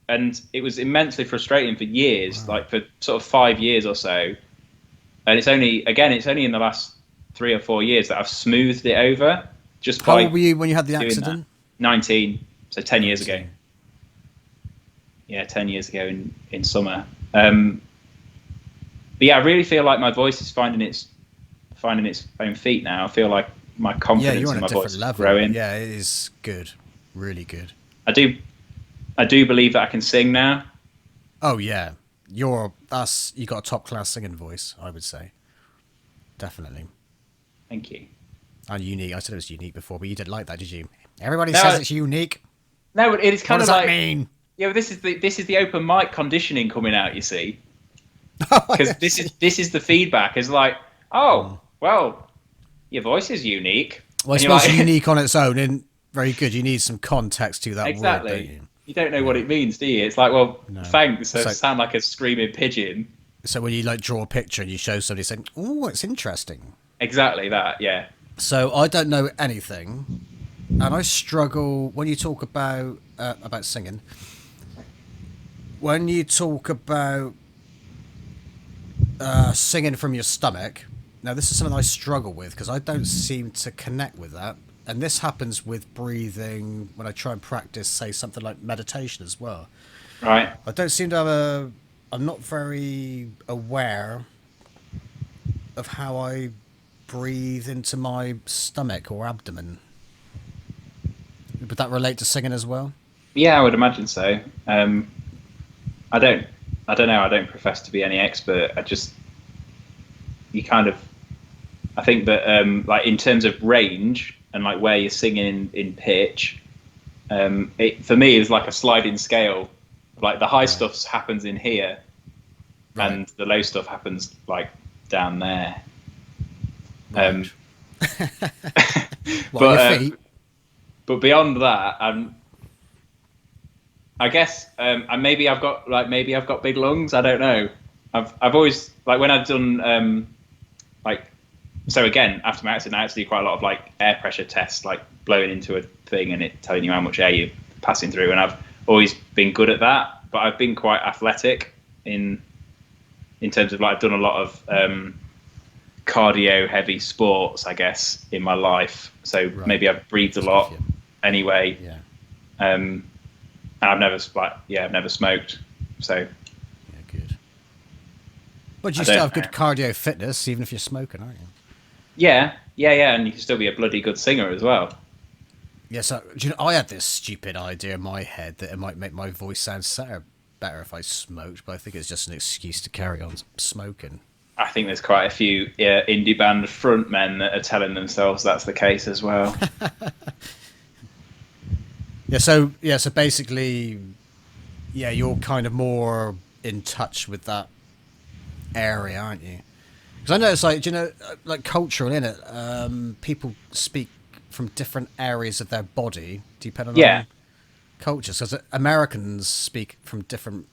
and it was immensely frustrating for years, like for sort of 5 years or so. and it's only in the last 3 or 4 years that I've smoothed it over. Just How by old were you when you had the doing accident? that. 19, so 10 years ago. 19. Yeah, 10 years ago in summer. But yeah, I really feel like my voice is finding its own feet now. I feel like my Yeah, confidence you're on in a my different voice level. is growing. Yeah, it is good, really good. I do believe that I can sing now. Oh yeah, you got a top class singing voice, I would say, definitely. Thank you. And unique. I said it was unique before, but you didn't like that, did you? Everybody No, says it's unique. no, it is What kind does of that like mean? yeah. This is the open mic conditioning coming out. You see, because this is the feedback. Is like, oh well, your voice is unique, Well, I and you're suppose like unique on its own isn't very good. You need some context to that word, don't exactly. you? You don't know what it means, do you? It's like, well, No. thanks. I So, sound like a screaming pigeon. so when you like draw a picture and you show somebody saying, "Oh, it's interesting." Exactly that. Yeah. So I don't know anything, and I struggle when you talk about singing. When you talk about singing from your stomach, now this is something I struggle with because I don't seem to connect with that, and this happens with breathing when I try and practice, say something like meditation as well. Right. I don't seem to have a. I'm not very aware of how I breathe into my stomach or abdomen. Would that relate to singing as well? Yeah, I would imagine so. I don't. I don't know. I don't profess to be any expert. You kind of. I think that like in terms of range and like where you're singing in pitch, it for me is like a sliding scale. Like the high Right. stuff happens in here, Right. and the low stuff happens like down there. Right. What, But your feet? but beyond that, I guess and maybe I've got big lungs. I don't know. I've always like when I've done like so again after my accident, I had to do quite a lot of like air pressure tests, like blowing into a thing and it telling you how much air you're passing through. And I've always been good at that, but I've been quite athletic in terms of like I've done a lot of cardio heavy sports, I guess, in my life. So Right. maybe I've breathed a lot Yeah. anyway. Yeah. And I've never smoked. So Yeah, good. But you I still don't have good know. cardio fitness, even if you're smoking, aren't you? Yeah, and you can still be a bloody good singer as well. Yeah, so do you know, I had this stupid idea in my head that it might make my voice sound better if I smoked, but I think it's just an excuse to carry on smoking. I think there's quite a few indie band frontmen that are telling themselves that's the case as well. So basically, yeah, you're kind of more in touch with that area, aren't you? Because I know it's like, do you know, like cultural in it. People speak from different areas of their body, depending Yeah, on cultures. Because Americans speak from different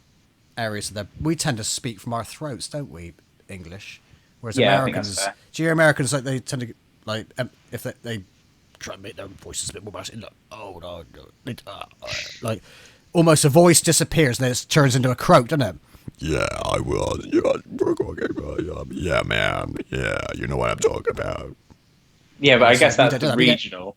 areas of their. We tend to speak from our throats, don't we? English, whereas yeah, I think that's Americans. fair. Do you hear Americans like they tend to like if they try and make their voices a bit more masculine, like oh no, like almost a voice disappears and then it turns into a croak, doesn't it? Yeah, I will. Yeah, we're going, yeah, man. Yeah, you know what I'm talking about. Yeah, but I It's guess like, we that's don't do the that. We get, regional.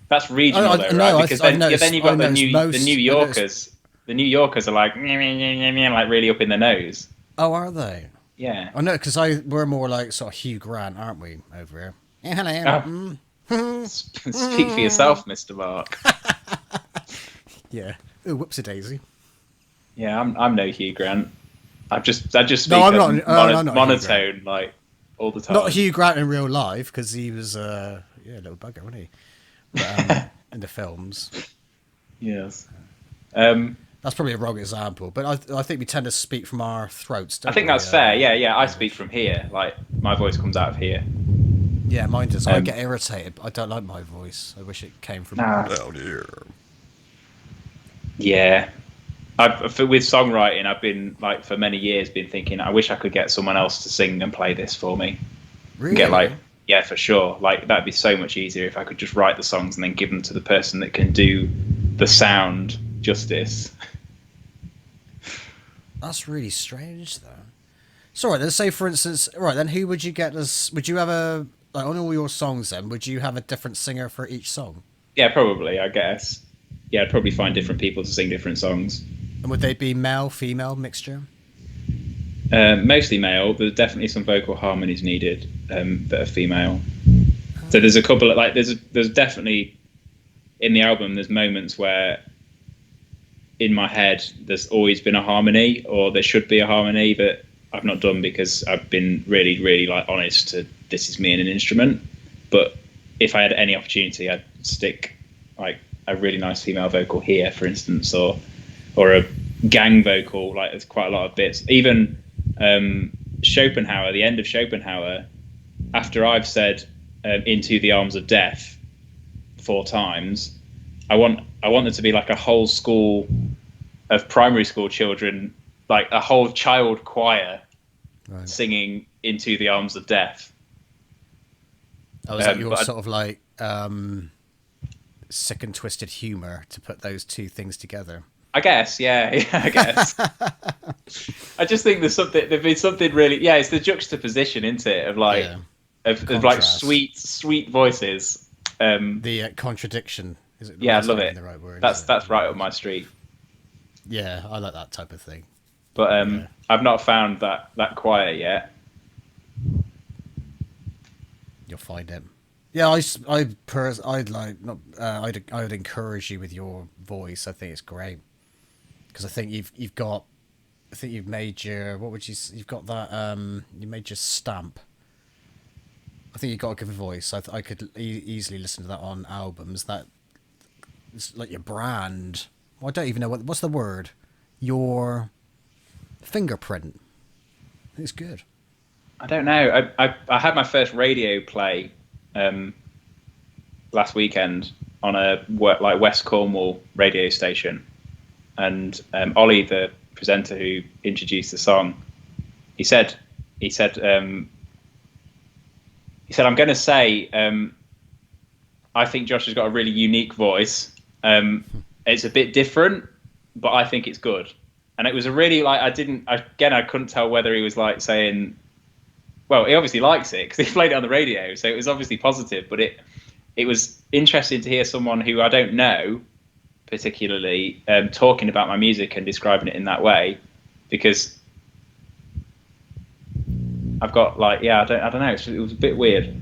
That's regional though, no, right? Because I've then you've got the New I noticed. Yorkers. The New Yorkers are like meh, meh, meh, meh, meh, like really up in the nose. Oh, are they? Yeah. I know because we're more like sort of Hugh Grant, aren't we, over here? Yeah, Oh, hello. speak for yourself, Mr. Mark. Yeah. Ooh, whoopsie daisy. Yeah, I'm no Hugh Grant. I just speak No, I'm as not. I'm not Hugh Grant. monotone like all the time. Not Hugh Grant in real life because he was a little bugger, wasn't he? But in the films, Yes. that's probably a wrong example. But I think we tend to speak from our throats, I don't think we? that's fair. Yeah. I speak English. from here. Like my voice comes out of here. Yeah, mine does. I Um, get irritated. I don't like my voice. I wish it came from. nah, Down here. yeah. With songwriting, I've been like for many years been thinking I wish I could get someone else to sing and play this for me. And get like Really? yeah, for sure. Like that'd be so much easier if I could just write the songs and then give them to the person that can do the sound justice. That's really strange, though. So right, let's say for instance, right then, who would you get as? Would you have a like on all your songs? Then would you have a different singer for each song? Yeah, probably. I guess. Yeah, I'd probably find different people to sing different songs. And would they be male, female mixture? Mostly male. There's definitely some vocal harmonies needed that are female. So there's a couple of like there's definitely in the album there's moments where in my head there's always been a harmony or there should be a harmony that I've not done because I've been really like honest to this is me and an instrument. But if I had any opportunity, I'd stick like a really nice female vocal here, for instance, or a gang vocal. Like there's quite a lot of bits. Even Schopenhauer, the end of Schopenhauer, after I've said "Into the Arms of Death" 4 times, I want there to be like a whole school of primary school children, like a whole child choir, singing "Into the Arms of Death." Oh, is that your sort of like sick and twisted humor to put those two things together? I guess, yeah, I guess. I just think there's been something really, yeah. It's the juxtaposition, isn't it, of like, of like sweet voices. The contradiction. Is it? Yeah, I love it. The right word, that's right up my street. Yeah, I like that type of thing. But I've not found that choir yet. You'll find it. Yeah, I'd like not. I'd encourage you with your voice. I think it's great because I think you've got. I think you've made your. What would you? You've got that. You made your stamp. I think you've got a good voice. I could easily listen to that on albums. That it's like your brand. Well, I don't even know what's the word. Your fingerprint. It's good. I don't know. I had my first radio play last weekend on a West Cornwall radio station, and Ollie, the presenter who introduced the song, he said I'm going to say I think Josh has got a really unique voice. It's a bit different, but I think it's good. And it was a really like I couldn't tell whether he was like saying. Well, he obviously likes it because he played it on the radio, so it was obviously positive. But it was interesting to hear someone who I don't know particularly talking about my music and describing it in that way, because I've got like I don't know. It was a bit weird.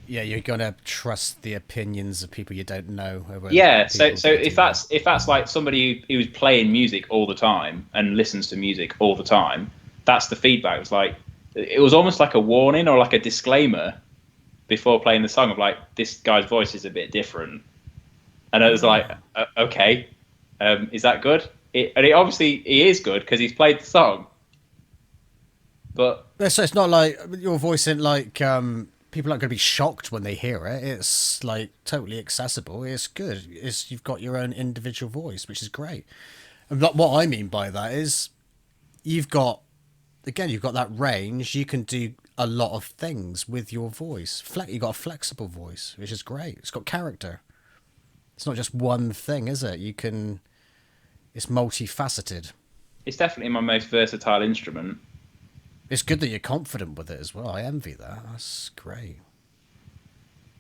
You're gonna trust the opinions of people you don't know. Yeah. So if that's like somebody who's playing music all the time and listens to music all the time. That's the feedback. It was almost like a warning or like a disclaimer before playing the song of like, this guy's voice is a bit different. And I was like, okay, is that good? And it obviously he is good because he's played the song. But so it's not like your voice isn't like people aren't going to be shocked when they hear it. It's like totally accessible. It's good. You've got your own individual voice, which is great. And what I mean by that is you've got that range. You can do a lot of things with your voice. You've got a flexible voice, which is great. It's got character. It's not just one thing, is it? It's multifaceted. It's definitely my most versatile instrument. It's good that you're confident with it as well. I envy that. That's great.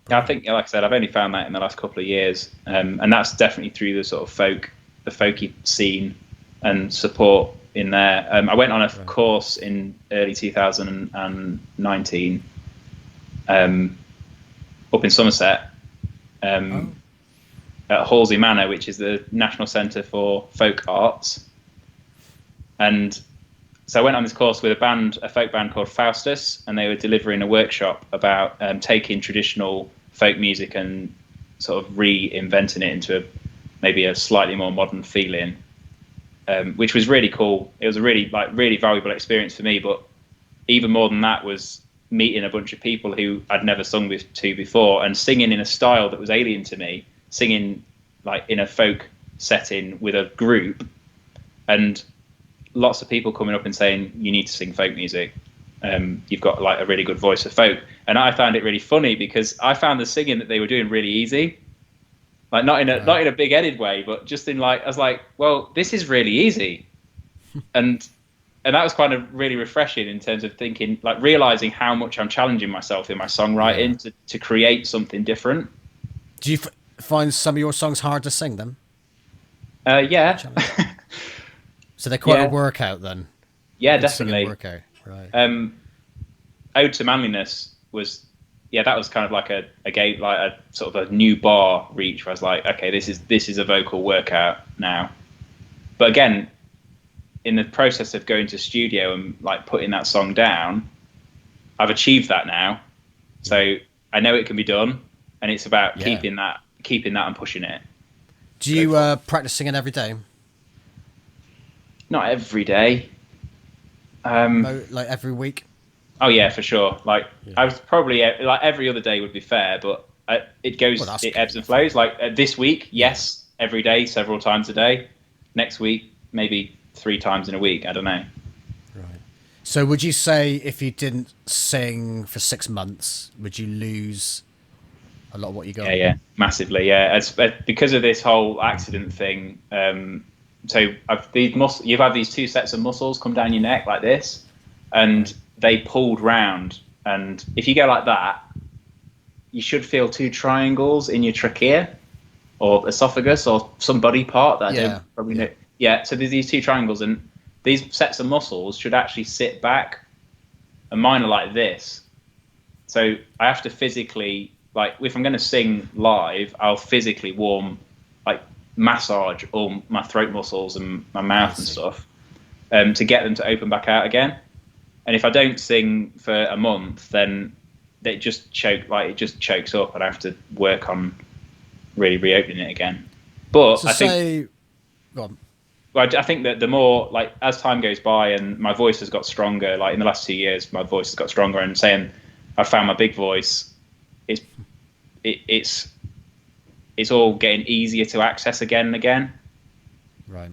Yeah, I think, like I said, I've only found that in the last couple of years. And that's definitely through the sort of the folky scene and support in there. I went on a course in early 2019 up in Somerset at Halsey Manor, which is the National Centre for Folk Arts. And so I went on this course with a folk band called Faustus, and they were delivering a workshop about taking traditional folk music and sort of reinventing it into maybe a slightly more modern feeling. Which was really cool. It was a really valuable experience for me. But even more than that was meeting a bunch of people who I'd never sung to before and singing in a style that was alien to me, singing like in a folk setting with a group, and lots of people coming up and saying, you need to sing folk music. You've got like a really good voice for folk. And I found it really funny because I found the singing that they were doing really easy. Like not in a big-headed way, but just in like I was like, well, this is really easy, and and that was kind of really refreshing in terms of thinking, like realizing how much I'm challenging myself in my songwriting to create something different. Do you find some of your songs hard to sing them? Yeah. So they're quite a Yeah. workout then. Yeah, Good singing definitely. workout, right? Ode to Manliness was, yeah, that was kind of like a game, like a sort of a new bar reach where I was like, okay, this is a vocal workout now. But again, in the process of going to studio and like putting that song down, I've achieved that now. So I know it can be done, and it's about keeping that and pushing it. Do you practice singing every day? Not every day. Like every week? Oh yeah, for sure. Like I was probably like every other day would be fair, but it ebbs and flows. Like this week, yes, every day, several times a day. Next week, maybe 3 times in a week. I don't know. Right. So would you say if you didn't sing for 6 months, would you lose a lot of what you got? Yeah, massively. Yeah, because of this whole accident thing. So you've had these 2 sets of muscles come down your neck like this, and they pulled round. And if you go like that, you should feel 2 triangles in your trachea or esophagus or some body part that I don't probably know. Yeah, so there's these 2 triangles, and these sets of muscles should actually sit back, and mine are like this. So I have to physically, like, if I'm going to sing live, I'll physically like, massage all my throat muscles and my mouth and stuff to get them to open back out again. And if I don't sing for a month, then it just chokes up, and I have to work on really reopening it again. But So go on. Well, I think that the more, like, as time goes by and my voice has got stronger, like in the last 2 years, my voice has got stronger, and saying I found my big voice, it's all getting easier to access again and again. Right.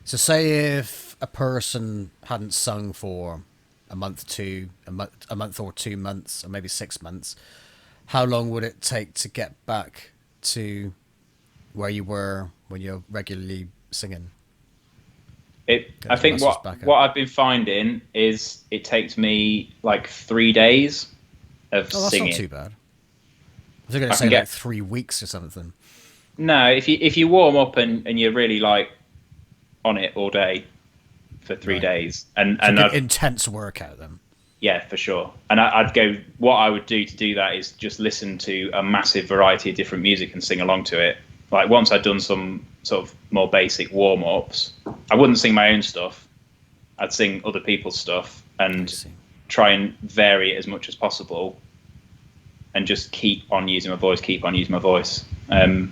So say if a person hadn't sung for a month or 2 months, or maybe 6 months, how long would it take to get back to where you were when you're regularly singing? I think what I've been finding is it takes me like 3 days of that's singing. not too bad. I was going to say like 3 weeks or something. No, if you warm up and you're really like on it all day for 3 days, and intense workout then. Yeah, for sure. And I'd go. What I would do to do that is just listen to a massive variety of different music and sing along to it. Like once I'd done some sort of more basic warm ups, I wouldn't sing my own stuff. I'd sing other people's stuff and try and vary it as much as possible, and just keep on using my voice, and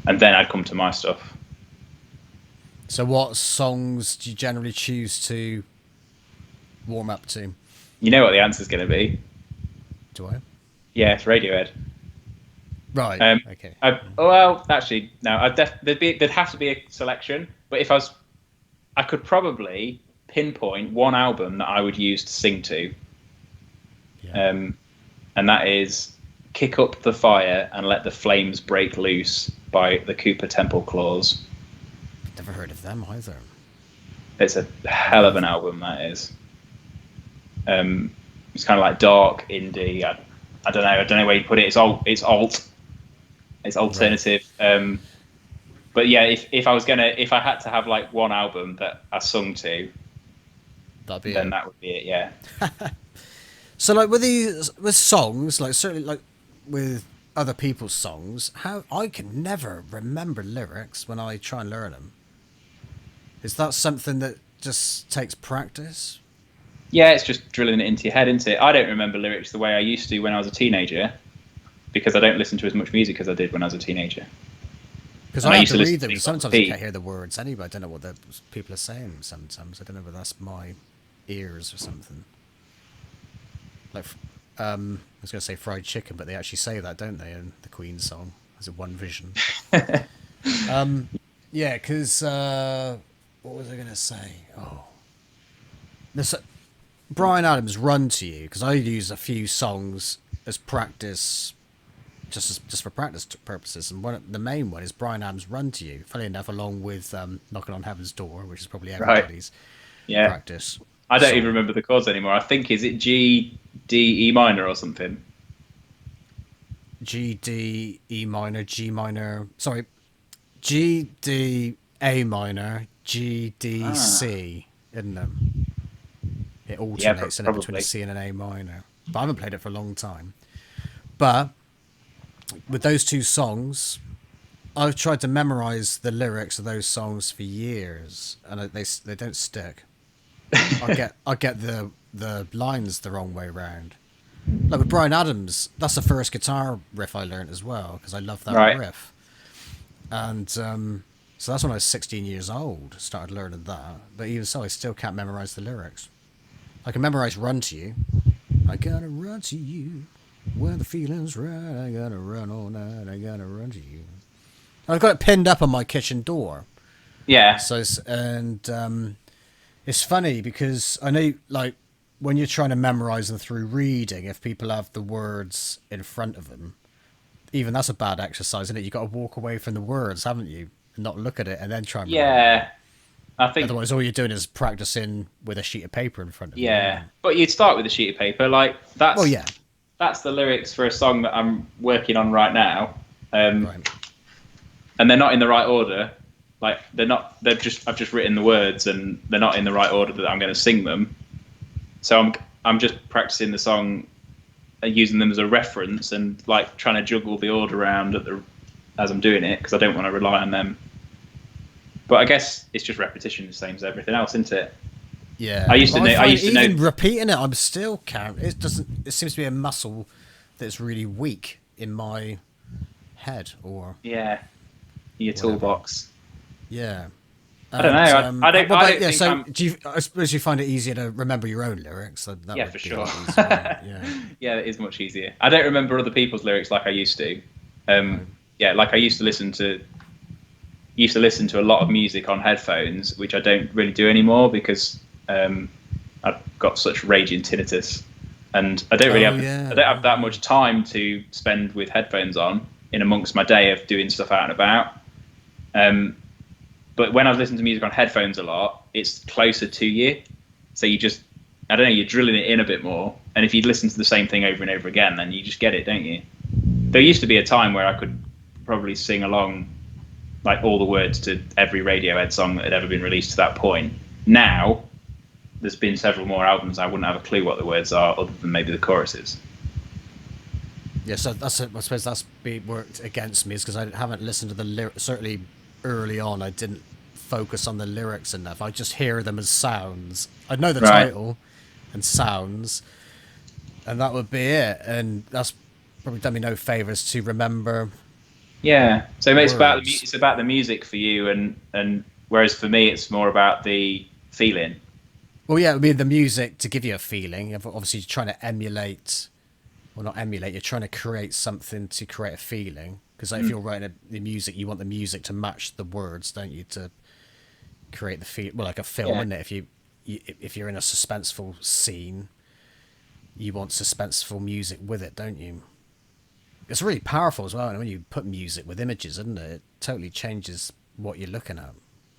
then I'd come to my stuff. So what songs do you generally choose to warm up to? You know what the answer's going to be. Do I? Yeah, it's Radiohead. Right. Okay. Well, actually, no. There'd have to be a selection, but if I could probably pinpoint one album that I would use to sing to. Yeah. And that is "Kick Up the Fire and Let the Flames Break Loose" by the Cooper Temple Claws. Never heard of them either. It's a hell of an album, that is. It's kind of like dark indie. I don't know where you put it. It's alt. It's alternative. Right. But yeah, if I had to have like one album that I sung to, that would be it. Yeah. So like with songs, like certainly like with other people's songs, how I can never remember lyrics when I try and learn them. Is that something that just takes practice? Yeah, it's just drilling it into your head, isn't it? I don't remember lyrics the way I used to when I was a teenager, because I don't listen to as much music as I did when I was a teenager. Because I have to read them. Sometimes I can't hear the words anyway. I don't know what the people are saying sometimes. I don't know whether that's my ears or something. Like, I was going to say fried chicken, but they actually say that, don't they, in the Queen song? As a One Vision. Yeah, because, what was I going to say? Oh. Bryan Adams' Run to You, because I use a few songs as practice, just for practice purposes, and the main one is Bryan Adams' Run to You, funny enough, along with Knocking on Heaven's Door, which is probably everybody's. Yeah. practice. I don't So- even remember the chords anymore. I think, is it G, D, E minor or something? G, D, E minor, G minor. Sorry, G, D, A minor, G, D, C. Isn't it? It alternates in it between a probably. C and an A minor. But I haven't played it for a long time. But with those two songs, I've tried to memorize the lyrics of those songs for years, and they don't stick. I get the lines the wrong way round. Like with Bryan Adams, that's the first guitar riff I learned as well because I love that Right. riff. And so that's when I was 16 years old. Started learning that, but even so, I still can't memorize the lyrics. I can memorize "Run to You." I gotta run to you when the feeling's right. I gotta run all night. I gotta run to you. I've got it pinned up on my kitchen door. Yeah. So it's funny because I know, like, when you're trying to memorize them through reading, if people have the words in front of them, even that's a bad exercise, isn't it? You've got to walk away from the words, haven't you? And not look at it and then try and remember. Yeah. I think. Otherwise, all you're doing is practicing with a sheet of paper in front of you. Yeah. But you'd start with a sheet of paper. Like, that's. Well, yeah. That's the lyrics for a song that I'm working on right now. Right. And they're not in the right order. Like, I've just written the words and they're not in the right order that I'm going to sing them. So I'm just practicing the song, using them as a reference and like trying to juggle the order around as I'm doing it because I don't want to rely on them. But I guess it's just repetition, the same as everything else, isn't it? Yeah. I used to know. Even repeating it, I'm still can't. It doesn't. It seems to be a muscle that's really weak in my head, or Yeah. Your Whatever. toolbox. yeah. I don't know. I don't think so I'm- do you? I suppose you find it easier to remember your own lyrics. That Yeah, would for be sure. easier, yeah. Yeah, it is much easier. I don't remember other people's lyrics like I used to. Yeah, like I used to listen to a lot of music on headphones, which I don't really do anymore because I've got such raging tinnitus, and I don't really have that much time to spend with headphones on in amongst my day of doing stuff out and about. But when I was listening to music on headphones a lot, it's closer to you. So you just, I don't know, you're drilling it in a bit more. And if you listen to the same thing over and over again, then you just get it, don't you? There used to be a time where I could probably sing along like all the words to every Radiohead song that had ever been released to that point. Now, there's been several more albums I wouldn't have a clue what the words are other than maybe the choruses. Yeah, so I suppose that's worked against me is because I haven't listened to the lyrics. Certainly early on, I didn't focus on the lyrics enough. I just hear them as sounds. I know the title and sounds, and that would be it. And that's probably done me no favors to remember. Yeah, so it's Words. about the music for you, and whereas for me, it's more about the feeling. Well, yeah, I mean the music to give you a feeling. Obviously, you're trying to emulate, well, not emulate. You're trying to create something to create a feeling. Because if you're writing the music, you want the music to match the words, don't you? To create the feel, well, like a film, isn't it? If you're in a suspenseful scene, you want suspenseful music with it, don't you? It's really powerful as well. And when you put music with images, isn't it? It totally changes what you're looking at.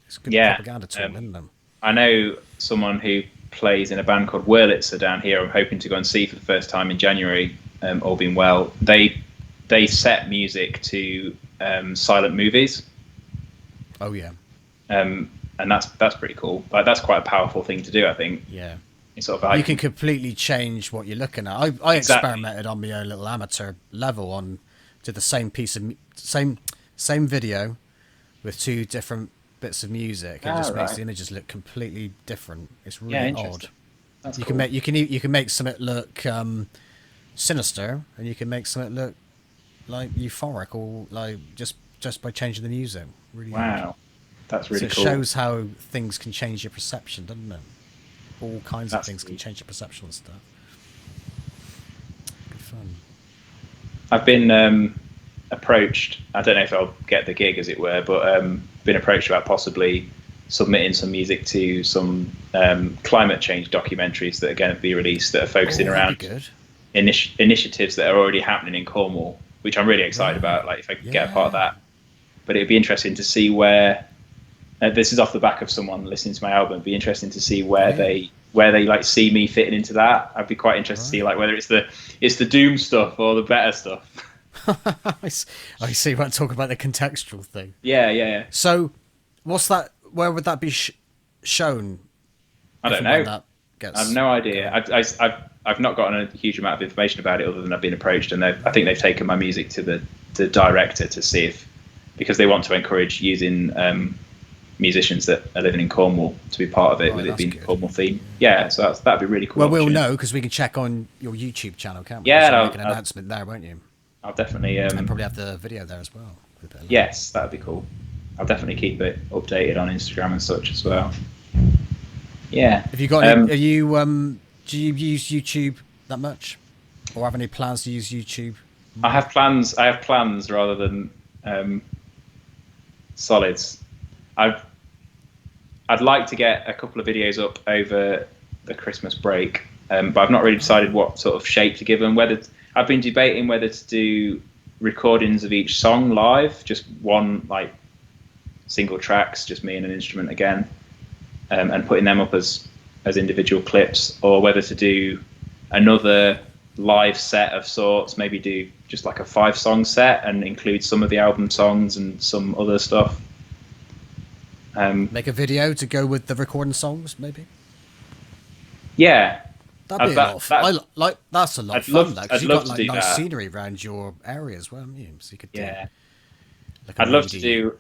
It's a good propaganda tool, isn't it? I know someone who plays in a band called Wurlitzer down here. I'm hoping to go and see for the first time in January, all being well. They set music to silent movies. Oh yeah. And that's pretty cool. Like that's quite a powerful thing to do, I think. Yeah. It's sort of You can completely change what you're looking at. I experimented on my own little amateur level did the same piece of same video with two different bits of music. It just makes the images look completely different. It's really odd. That's you cool. can make something look sinister, and you can make something look like euphoric, or like just by changing the music. Really odd. That's really so cool. It shows how things can change your perception, doesn't it? All kinds of things can change your perception and stuff. Good fun. I've been approached. I don't know if I'll get the gig, as it were, but been approached about possibly submitting some music to some climate change documentaries that are going to be released that are focusing around initiatives that are already happening in Cornwall, which I'm really excited about. Like if I could get a part of that, but it'd be interesting to see where this is off the back of someone listening to my album. It'd be interesting to see where they like see me fitting into that. I'd be quite interested to see like whether it's the doom stuff or the better stuff. I see. We're talking about the contextual thing. Yeah. So, what's that? Where would that be shown? I don't know. I have no idea. I've not gotten a huge amount of information about it other than I've been approached, and I think they've taken my music to the director to see if, because they want to encourage using musicians that are living in Cornwall to be part of it, with it being Cornwall theme. Yeah, so that'd be really cool. Well, we'll know because we can check on your YouTube channel, can't we? Yeah, so make an announcement there, won't you? I'll definitely and probably have the video there as well. Yes, that'd be cool. I'll definitely keep it updated on Instagram and such as well. Yeah. Have you got any, do you use YouTube that much, or have any plans to use YouTube? I have plans rather than solids. I'd like to get a couple of videos up over the Christmas break, but I've not really decided what sort of shape to give them. I've been debating whether to do recordings of each song live, just one like single tracks, just me and an instrument again, and putting them up as individual clips, or whether to do another live set of sorts, maybe do just like a 5-song set and include some of the album songs and some other stuff. Make a video to go with the recording songs, maybe. Yeah, that'd be a lot of fun. That's a lot of fun. Because you've got like nice scenery around your area as well, haven't you? So you could do. Yeah, I'd love to do.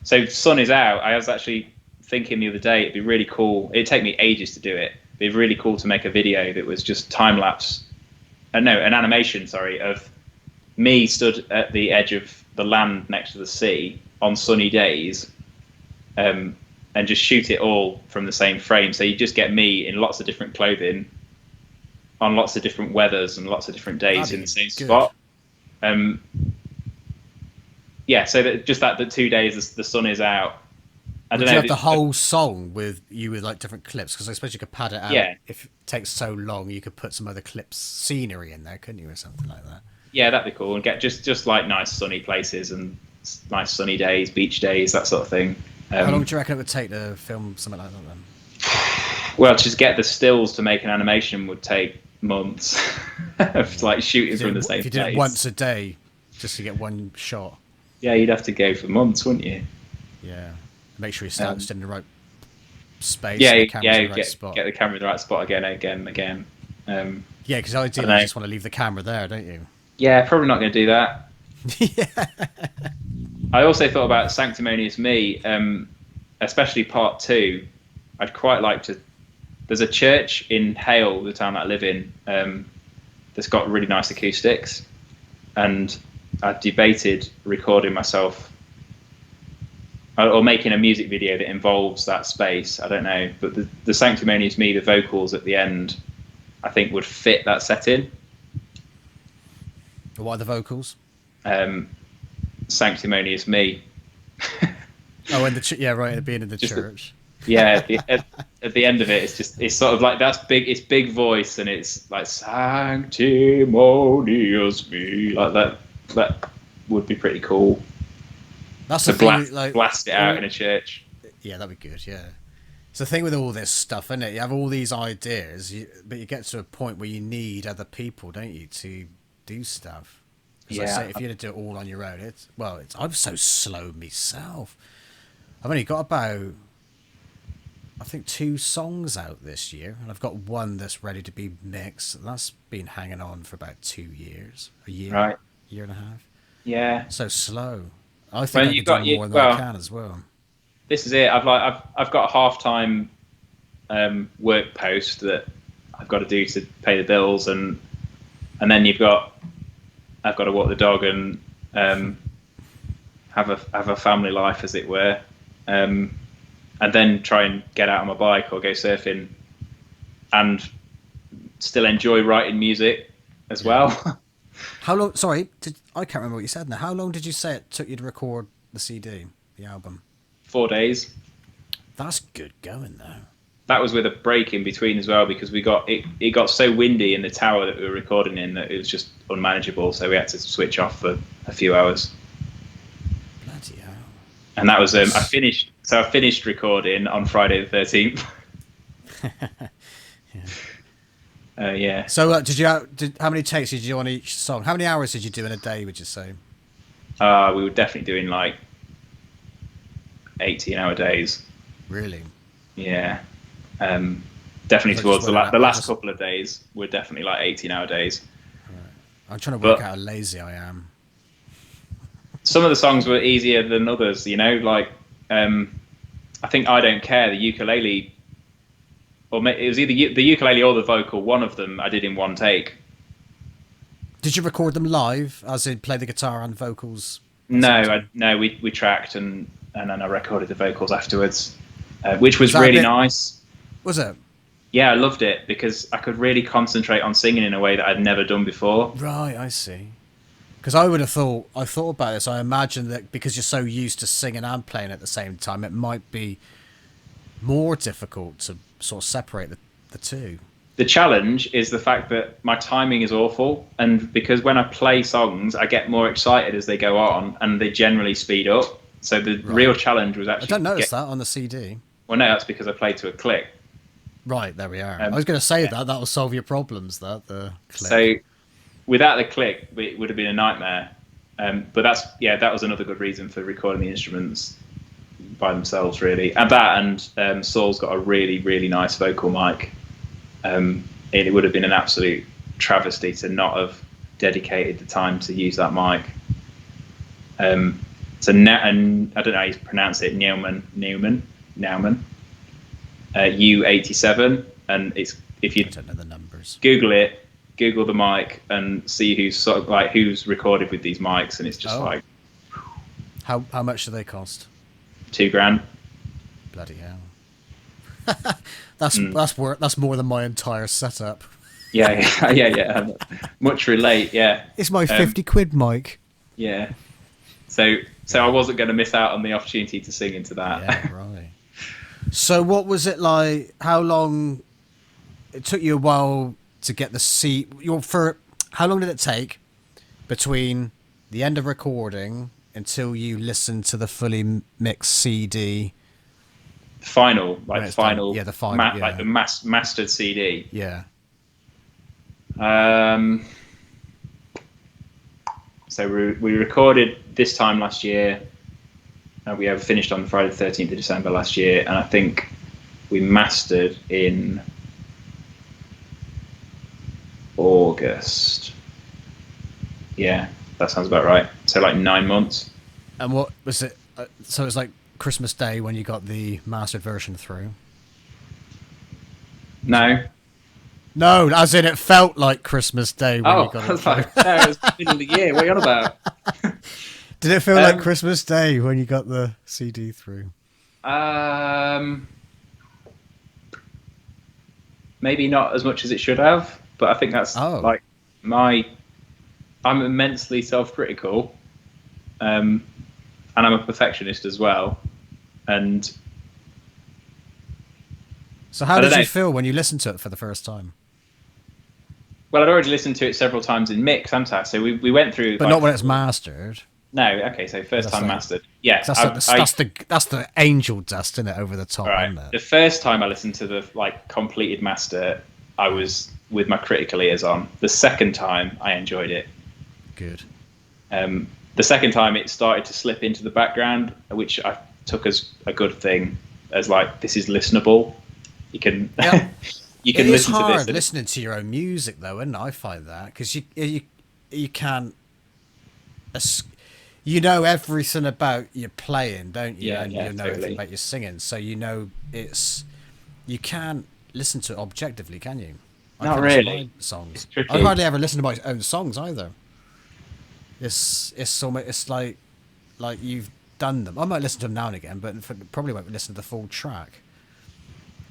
So sun is out. I was actually thinking the other day it'd be really cool. It'd take me ages to do it. It'd be really cool to make a video that was just time lapse. An animation, of me stood at the edge of the land next to the sea on sunny days, and just shoot it all from the same frame. So you just get me in lots of different clothing, on lots of different weathers and lots of different days in the same spot. Yeah, so that the 2 days the sun is out. I don't know. You have the whole song with like different clips, because I suppose you could pad it out. Yeah. If it takes so long, you could put some other clips, scenery in there, couldn't you, or something like that? Yeah, that'd be cool, and get just like nice sunny places and nice sunny days, beach days, that sort of thing. How long do you reckon it would take to film something like that then? Well, just get the stills to make an animation would take months of like shooting from the same place. If you did it once a day, just to get one shot. Yeah, you'd have to go for months, wouldn't you? Yeah. Make sure you stand in the right space. Yeah, get the camera in the right spot again. Yeah, because ideally you just want to leave the camera there, don't you? Yeah, probably not going to do that. Yeah. I also thought about Sanctimonious Me, especially part 2. I'd quite like to. There's a church in Hale, the town that I live in, that's got really nice acoustics, and I debated recording myself or making a music video that involves that space. I don't know, but the Sanctimonious Me, the vocals at the end, I think would fit that setting. What are the vocals? Sanctimonious Me. Oh, and at the beginning of the church. Yeah, at the end of it, it's sort of like that's big. It's big voice, and it's like Sanctimonious Me, like that. That would be pretty cool. That's to the thing, blast it out in a church. Yeah, that'd be good. Yeah, it's the thing with all this stuff, isn't it? You have all these ideas, but you get to a point where you need other people, don't you, to do stuff? Yeah. I say, if you had to do it all on your own, I'm so slow myself. I've only got about, I think, 2 songs out this year, and I've got one that's ready to be mixed. And that's been hanging on for about 2 years, a year and a half. Yeah, so slow. I think I could do more than I can as well. This is it. I've got a half-time work post that I've got to do to pay the bills, and then I've got to walk the dog and have a family life, as it were, and then try and get out on my bike or go surfing, and still enjoy writing music as well. How long? Sorry, I can't remember what you said now. How long did you say it took you to record the CD, the album? 4 days. That's good going though. That was with a break in between as well, because it got so windy in the tower that we were recording in that it was just unmanageable. So we had to switch off for a few hours. Bloody hell! And that was I finished recording on Friday the 13th. Yeah. So how many takes did you do on each song? How many hours did you do in a day, would you say? We were definitely doing like 18-hour days. Really? Yeah. Definitely towards the last couple of days were definitely like 18-hour days. Right. I'm trying to work out how lazy I am. Some of the songs were easier than others, you know, like I think I Don't Care, the ukulele, or it was either the ukulele or the vocal, one of them I did in one take. Did you record them live, as in play the guitar and vocals? No, we tracked and then I recorded the vocals afterwards, which was really nice. Was it? Yeah, I loved it because I could really concentrate on singing in a way that I'd never done before. Right, I see. Because I thought about this. I imagine that because you're so used to singing and playing at the same time, it might be more difficult to sort of separate the two. The challenge is the fact that my timing is awful, and because when I play songs, I get more excited as they go on, and they generally speed up. So the real challenge was actually... I don't notice that on the CD. Well, no, that's because I played to a click. Right, there we are. I was going to say that will solve your problems, the click. So without the click, it would have been a nightmare. But that was another good reason for recording the instruments by themselves, really. And Saul's got a really, really nice vocal mic. It would have been an absolute travesty to not have dedicated the time to use that mic. And I don't know how you pronounce it, Neumann, U87, and if you I don't know the numbers. Google the mic and see who's recorded with these mics, and it's just like how much do they cost? $2,000. Bloody hell. That's more than my entire setup. Yeah. Much relate, yeah. It's my 50 quid mic. Yeah. So I wasn't going to miss out on the opportunity to sing into that. Yeah, right. So what was it like? How long? It took you a while to get the seat. How long did it take between the end of recording until you listened to the fully mixed CD? The final. The mastered CD. Yeah. So we recorded this time last year. We finished on Friday the 13th of December last year, and I think we mastered in August. Yeah, that sounds about right. So like 9 months. And what was it? So it was like Christmas Day when you got the mastered version through? No, as in it felt like Christmas Day when you got it through. No, it was the middle of the year. What are you on about? Did it feel like Christmas Day when you got the CD through? Maybe not as much as it should have, but I think that's I'm immensely self-critical, and I'm a perfectionist as well. And so how did you feel when you listened to it for the first time? Well, I'd already listened to it several times in mix, so we went through... But not when it's mastered. No, okay, so first time mastered. Yeah. That's the angel dust, isn't it, over the top, right. isn't it? The first time I listened to the completed master, I was with my critical ears on. The second time, I enjoyed it. Good. The second time, it started to slip into the background, which I took as a good thing, as this is listenable. You can you can listen to this. It's hard listening to your own music, though, and I find that because you can't. You know everything about your playing, don't you? Yeah, and you know totally. everything about your singing, so you know you can't listen to it objectively, can you? Not really. Songs. I hardly ever listen to my own songs either. It's like you've done them. I might listen to them now and again, but probably won't listen to the full track.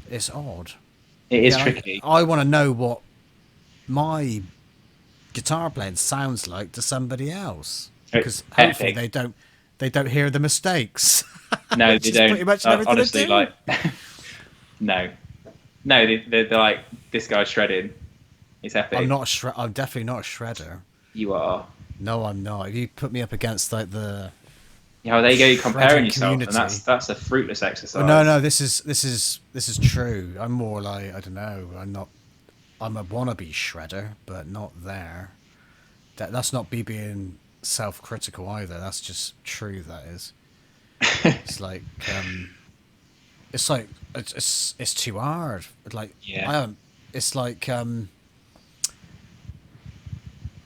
It's odd. It is tricky. I want to know what my guitar playing sounds like to somebody else, because hopefully they don't hear the mistakes. No, they don't. Pretty much everything honestly, they do. no, they're like, this guy's shredding. It's epic. I'm definitely not a shredder. You are. No, I'm not. If you put me up against the Yeah, well, there you go. You're comparing shredding yourself, community. and that's a fruitless exercise. No. This is true. I'm more like, I don't know. I'm a wannabe shredder, but not there. That's not me being self-critical either. That's just true. That is. It's like it's too hard. Like Yeah. I don't. It's like I'm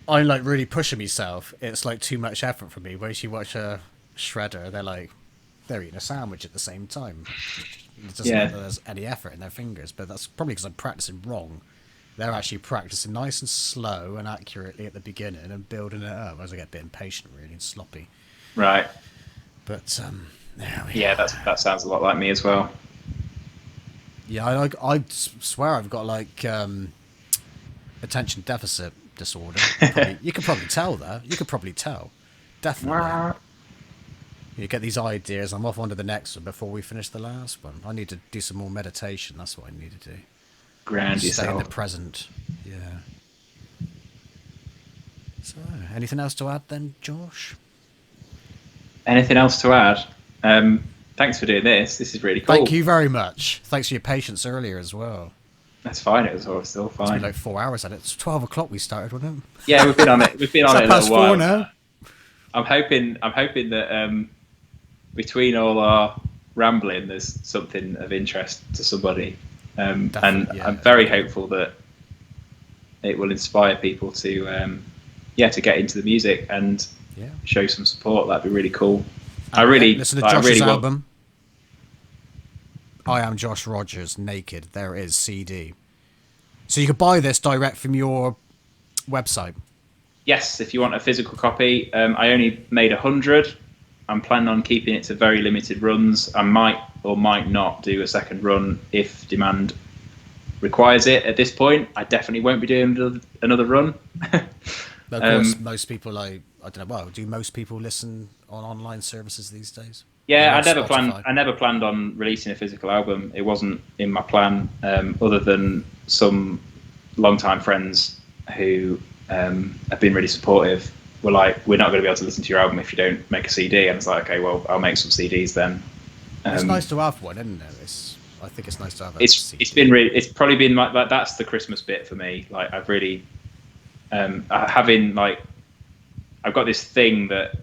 like really pushing myself. It's like too much effort for me. Whereas you watch a shredder, they're eating a sandwich at the same time. It doesn't Yeah. look like there's any effort in their fingers, but that's probably because I'm practicing wrong. They're actually practicing nice and slow and accurately at the beginning and building it up. As I get a bit impatient, really, and sloppy. Right. But there we Yeah, are. that sounds a lot like me as well. Yeah, I swear I've got like attention deficit disorder. You could probably tell that. You could probably tell. Definitely. You get these ideas. I'm off onto the next one before we finish the last one. I need to do some more meditation. That's what I need to do. Ground Stay in the yourself. present. Yeah. So, anything else to add then, Josh? Anything else to add? Thanks for doing this. This is really cool. Thank you very much. Thanks for your patience earlier as well. That's fine. It was all still It's fine. been like 4 hours at it. It's 12 o'clock we started, wasn't it? Yeah, we've been on it. We've been on it a past little while 4 now. I'm hoping that between all our rambling, there's something of interest to somebody, and Definitely, yeah. I'm very hopeful that it will inspire people to to get into the music and Yeah. show some support. That'd be really cool. Listen to Josh's want- album. I Am Josh Rogers, Naked. There it is, CD. So you could buy this direct from your website. Yes, if you want a physical copy, I only made 100. I'm planning on keeping it to very limited runs. I might or might not do a second run if demand requires it. At this point, I definitely won't be doing another run. Of course, most people I don't know. Well, do most people listen on online services these days? Yeah, Or Spotify? I never planned on releasing a physical album. It wasn't in my plan, other than some longtime friends who have been really supportive. Were like, we're not going to be able to listen to your album if you don't make a CD. And it's like, okay, well, I'll make some CDs then. It's nice to have one, isn't it? I think it's nice to have. It's probably been like that's the Christmas bit for me. Like I've really having like I've got this thing that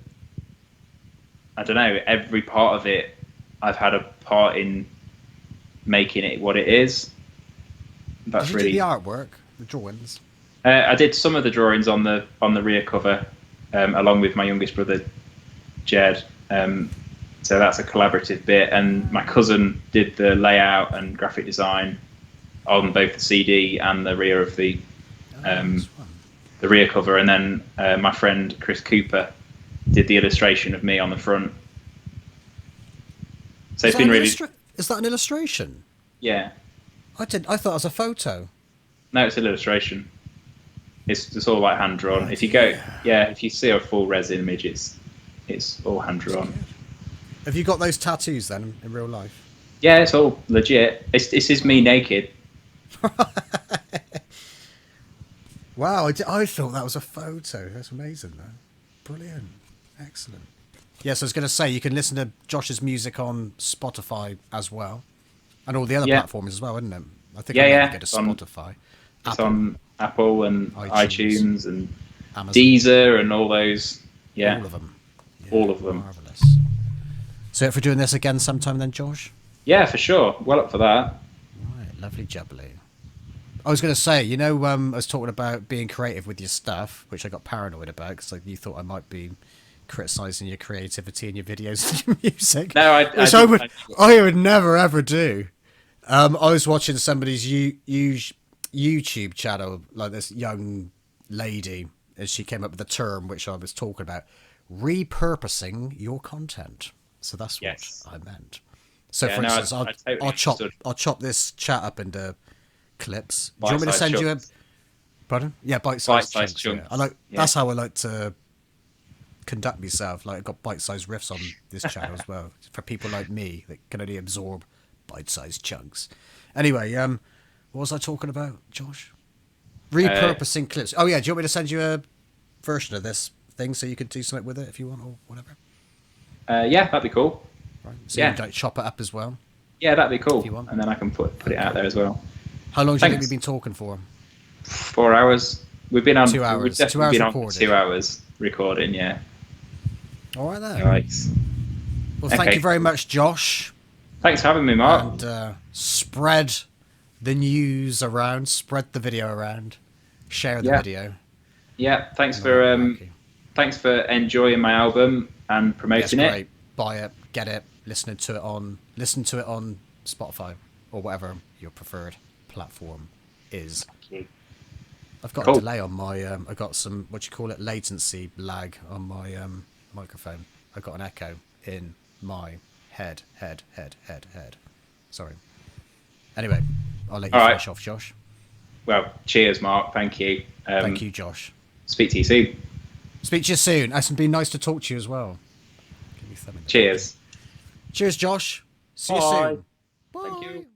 I don't know. Every part of it, I've had a part in making it what it is. That's Did you really do the artwork, the drawings. I did some of the drawings on the rear cover, along with my youngest brother, Jed. So that's a collaborative bit, and my cousin did the layout and graphic design on both the CD and the rear of the rear cover, and then my friend Chris Cooper did the illustration of me on the front. So it's been really. Is that an illustration? Yeah. I thought it was a photo. No, it's an illustration. It's all like hand drawn. If you go, if you see a full resin image, it's all hand drawn. Have you got those tattoos then in real life? Yeah, it's all legit. This is me naked. Wow, I thought that was a photo. That's amazing, though. Brilliant. Excellent. Yes, I was going to say, you can listen to Josh's music on Spotify as well. And all the other platforms as well, isn't it? I think I'm going to go to Spotify. It's on Apple and iTunes and Amazon. Deezer and all those. Yeah. All of them. Yeah, all of them. Marvellous. So if we're doing this again sometime then, Josh? Yeah, for sure. Well up for that. Right, lovely jubbly. I was going to say, I was talking about being creative with your stuff, which I got paranoid about because you thought I might be criticising your creativity in your videos and your music. No, I would never ever do. I was watching somebody's YouTube channel, like this young lady, as she came up with a term which I was talking about, repurposing your content. So that's what I meant. So for instance, I'll chop this chat up into clips. Do you want me to send you a? Pardon? Yeah, bite-sized chunks. Yeah. That's how I like to conduct myself. Like I've got bite-sized riffs on this channel as well for people like me that can only absorb bite-sized chunks. Anyway, what was I talking about, Josh? Repurposing clips. Oh yeah, do you want me to send you a version of this thing so you can do something with it if you want or whatever? Yeah, that'd be cool. Right. So Yeah. you like chop it up as well. Yeah, that'd be cool. If you want. And then I can put it out there as well. How long do you think Thanks. we've been talking for? 4 hours. We've been on 2 hours. We've 2 definitely hours been on recorded. for 2 hours recording. Yeah. All right then. Nice. Well, thank Okay. you very much, Josh. Thanks for having me, Mark. And spread the news around. Spread the video around. Share the video. Yeah. Thanks for enjoying my album and promoting it. Great. Buy it. Get it. Listen to it on Spotify or whatever your preferred platform is. I've got a delay on my. I got some latency lag on my microphone. I got an echo in my head. Sorry. Anyway, I'll let you finish off, Josh. Well, cheers, Mark. Thank you. Thank you, Josh. Speak to you soon. Speak to you soon. It's been nice to talk to you as well. Cheers. Cheers, Josh. See you Bye. soon. Bye. Thank you.